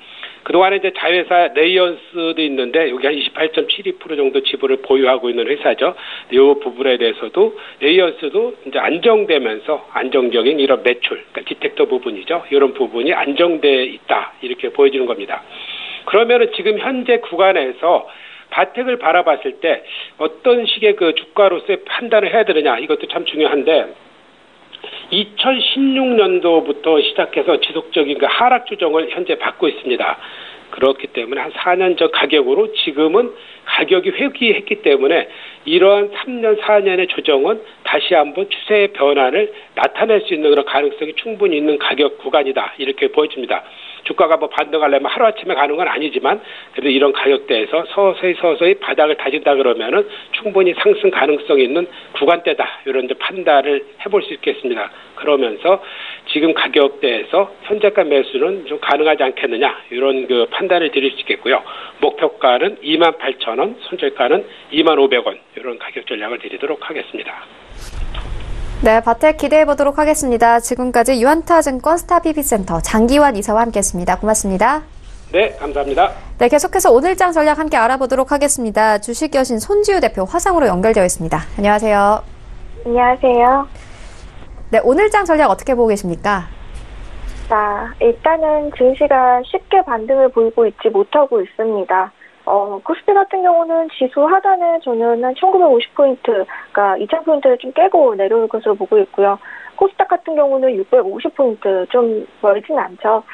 그동안에 이제 자회사 레이언스도 있는데 여기 한 28.72% 정도 지분을 보유하고 있는 회사죠. 이 부분에 대해서도 레이언스도 이제 안정되면서 안정적인 이런 매출, 그러니까 디텍터 부분이죠. 이런 부분이 안정돼 있다. 이렇게 보여지는 겁니다. 그러면은 지금 현재 구간에서 바텍을 바라봤을 때 어떤 식의 그 주가로서의 판단을 해야 되느냐 이것도 참 중요한데 2016년도부터 시작해서 지속적인 그 하락 조정을 현재 받고 있습니다. 그렇기 때문에 한 4년 전 가격으로 지금은 가격이 회귀했기 때문에 이러한 3년, 4년의 조정은 다시 한번 추세의 변화를 나타낼 수 있는 그런 가능성이 충분히 있는 가격 구간이다. 이렇게 보여집니다. 주가가 반등하려면 하루아침에 가는 건 아니지만 그래도 이런 가격대에서 서서히 바닥을 다진다 그러면은 충분히 상승 가능성이 있는 구간대다. 이런 판단을 해볼 수 있겠습니다. 그러면서 지금 가격대에서 현재가 매수는 좀 가능하지 않겠느냐. 이런 그 판단을 드릴 수 있겠고요. 목표가는 28,000원, 손절가는 25,000원. 이런 가격 전략을 드리도록 하겠습니다. 네, 바텍 기대해 보도록 하겠습니다. 지금까지 유한타증권 스타PB센터 장기환 이사와 함께했습니다. 고맙습니다. 네, 감사합니다. 네, 계속해서 오늘장 전략 함께 알아보도록 하겠습니다. 주식 여신 손지우 대표 화상으로 연결되어 있습니다. 안녕하세요. 안녕하세요. 네, 오늘장 전략 어떻게 보고 계십니까? 자, 일단은 증시가 쉽게 반등을 보이고 있지 못하고 있습니다. 코스피 같은 경우는 지수 하단에 저는 한 1950포인트가 2000포인트를 좀 깨고 내려올 것으로 보고 있고요. 코스닥 같은 경우는 650포인트 좀 멀진 않죠.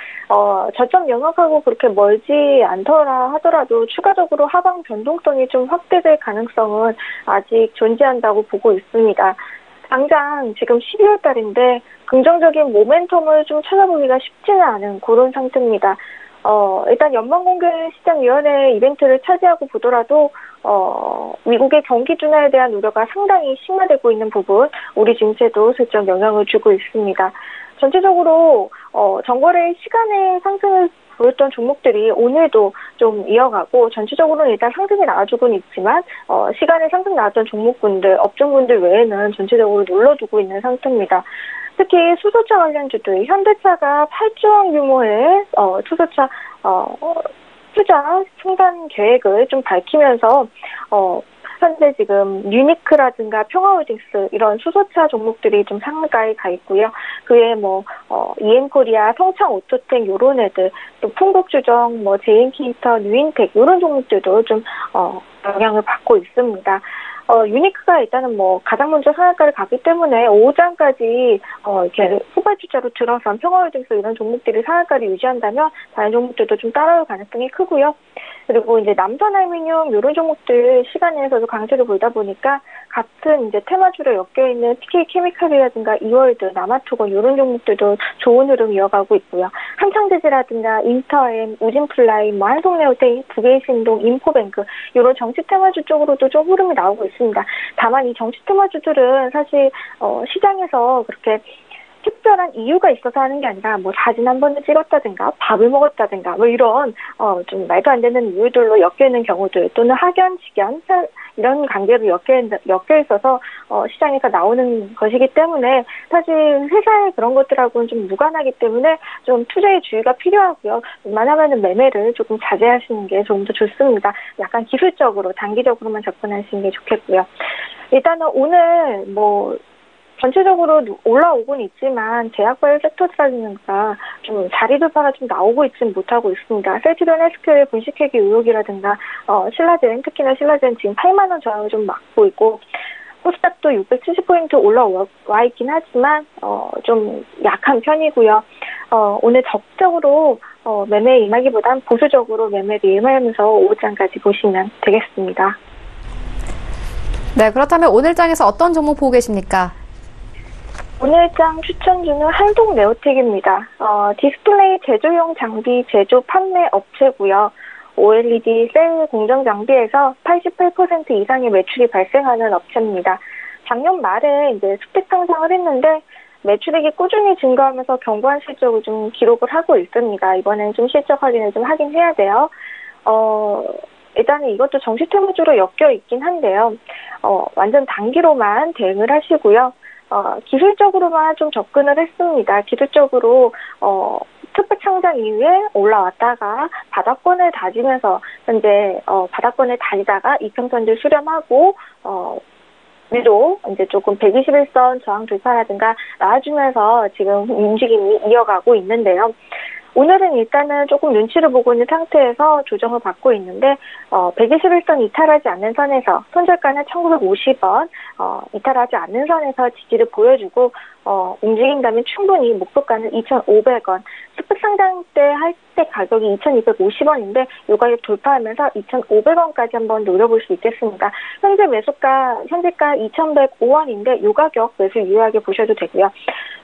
저점 영역하고 그렇게 멀지 않더라 하더라도 추가적으로 하방 변동성이 좀 확대될 가능성은 아직 존재한다고 보고 있습니다. 당장 지금 12월 달인데 긍정적인 모멘텀을 좀 찾아보기가 쉽지는 않은 그런 상태입니다. 일단 연방공개시장위원회 이벤트를 차지하고 보더라도 미국의 경기 둔화에 대한 우려가 상당히 심화되고 있는 부분, 우리 증시에도 슬쩍 영향을 주고 있습니다. 전체적으로 전거래 시간의 상승을 보였던 종목들이 오늘도 좀 이어가고, 전체적으로는 일단 상승이 나와주고는 있지만 시간에 상승 나왔던 종목군들, 업종군들 외에는 전체적으로 눌러두고 있는 상태입니다. 특히 수소차 관련주들, 현대차가 8조 원 규모의 수소차 투자 승산 계획을 좀 밝히면서 현재 지금 유니크라든가 평화홀딩스 이런 수소차 종목들이 좀 상한가에 가 있고요. 그 외에 EM코리아, 성창오토텍 요런 애들, 또 풍국주정, 제인키스터, 뉴인텍 요런 종목들도 좀 영향을 받고 있습니다. 유니크가 일단은 가장 먼저 상한가를 갔기 때문에 오후장까지 이렇게 후발주자로 들어선 평화홀딩스 이런 종목들이 상한가를 유지한다면 다른 종목들도 좀 따라올 가능성이 크고요. 그리고 이제 남선알미늄 이런 종목들 시간에서도 강세를 보이다 보니까 같은 이제 테마주로 엮여 있는 TK케미칼이라든가 이월드, 남아투건 이런 종목들도 좋은 흐름 이어가고 있고요. 한창재즈라든가 인터엠, 우진플라이, 한송네오텍, 부계신동, 인포뱅크 이런 정치 테마주 쪽으로도 좀 흐름이 나오고 있습니다. 다만 이 정치 테마주들은 사실 시장에서 그렇게 특별한 이유가 있어서 하는 게 아니라 사진 한 번을 찍었다든가 밥을 먹었다든가 이런 좀 말도 안 되는 이유들로 엮여 있는 경우들, 또는 학연, 직연 이런 관계로 엮여 있어서 시장에서 나오는 것이기 때문에 사실 회사의 그런 것들하고는 좀 무관하기 때문에 좀 투자의 주의가 필요하고요. 웬만하면 매매를 조금 자제하시는 게 좀 더 좋습니다. 약간 기술적으로 단기적으로만 접근하시는 게 좋겠고요. 일단은 오늘 전체적으로 올라오고는 있지만 제약바이오 섹터라든가 좀 자리 돌파가 좀 나오고 있지는 못하고 있습니다. 셀트리온 헬스케어의 분식회계 의혹이라든가 신라젠, 특히나 신라젠 지금 8만 원 저항을 좀 막고 있고, 코스닥도 670포인트 올라와 있긴 하지만 좀 약한 편이고요. 오늘 적극적으로 매매에 임하기보단 보수적으로 매매를 임하면서 오후장까지 보시면 되겠습니다. 네, 그렇다면 오늘 장에서 어떤 종목 보고 계십니까? 오늘장 추천주는 한동네오텍입니다. 디스플레이 제조용 장비 제조 판매 업체고요. OLED 셀 공정 장비에서 88% 이상의 매출이 발생하는 업체입니다. 작년 말에 이제 스펙 상승을 했는데 매출액이 꾸준히 증가하면서 견고한 실적을 좀 기록을 하고 있습니다. 이번에는 좀 실적 확인을 좀 하긴 해야 돼요. 일단은 이것도 정시 테마주로 엮여 있긴 한데요. 완전 단기로만 대응을 하시고요. 기술적으로만 좀 접근을 했습니다. 기술적으로 스펙 창작 이후에 올라왔다가 바닥권을 다지면서 현재 바닥권을 다지다가 이평선들 수렴하고 위로 이제 조금 121선 저항 돌파라든가 나와주면서 지금 움직임이 이어가고 있는데요. 오늘은 일단은 조금 눈치를 보고 있는 상태에서 조정을 받고 있는데 121선 이탈하지 않는 선에서 손절가는 1950원 이탈하지 않는 선에서 지지를 보여주고 움직인다면 충분히 목표가는 2,500원, 스펙 상장 때 할 때 가격이 2,250원인데 이 가격 돌파하면서 2,500원까지 한번 노려볼 수 있겠습니다. 현재가 2,105원인데 이 가격 매수 유효하게 보셔도 되고요.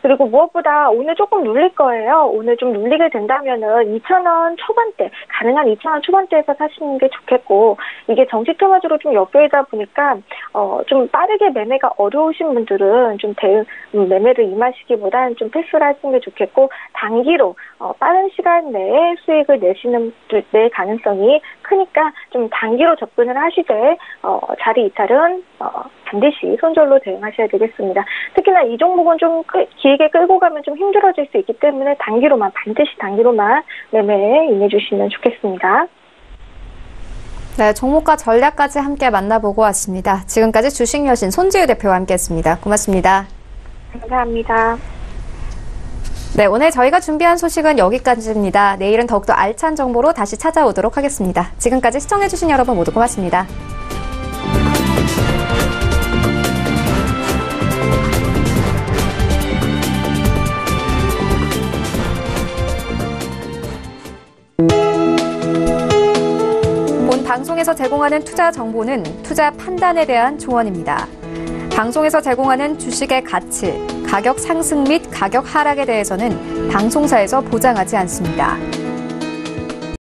그리고 무엇보다 오늘 조금 눌릴 거예요. 오늘 좀 눌리게 된다면은 2,000원 초반대, 가능한 2,000원 초반대에서 사시는 게 좋겠고, 이게 정식 테마주로 좀 엮여있다 보니까 좀 빠르게 매매가 어려우신 분들은 좀 매매를 임하시기보다는 좀 패스를 하시는 게 좋겠고, 단기로 빠른 시간 내에 수익을 낼 가능성이 크니까 좀 단기로 접근을 하시되 자리 이탈은 반드시 손절로 대응하셔야 되겠습니다. 특히나 이 종목은 좀 길게 끌고 가면 좀 힘들어질 수 있기 때문에 반드시 단기로만 매매에 임해주시면 좋겠습니다. 네, 종목과 전략까지 함께 만나보고 왔습니다. 지금까지 주식여신 손지우 대표와 함께했습니다. 고맙습니다. 감사합니다. 네, 오늘 저희가 준비한 소식은 여기까지입니다. 내일은 더욱더 알찬 정보로 다시 찾아오도록 하겠습니다. 지금까지 시청해주신 여러분 모두 고맙습니다. 본 방송에서 제공하는 투자 정보는 투자 판단에 대한 조언입니다. 방송에서 제공하는 주식의 가치, 가격 상승 및 가격 하락에 대해서는 방송사에서 보장하지 않습니다.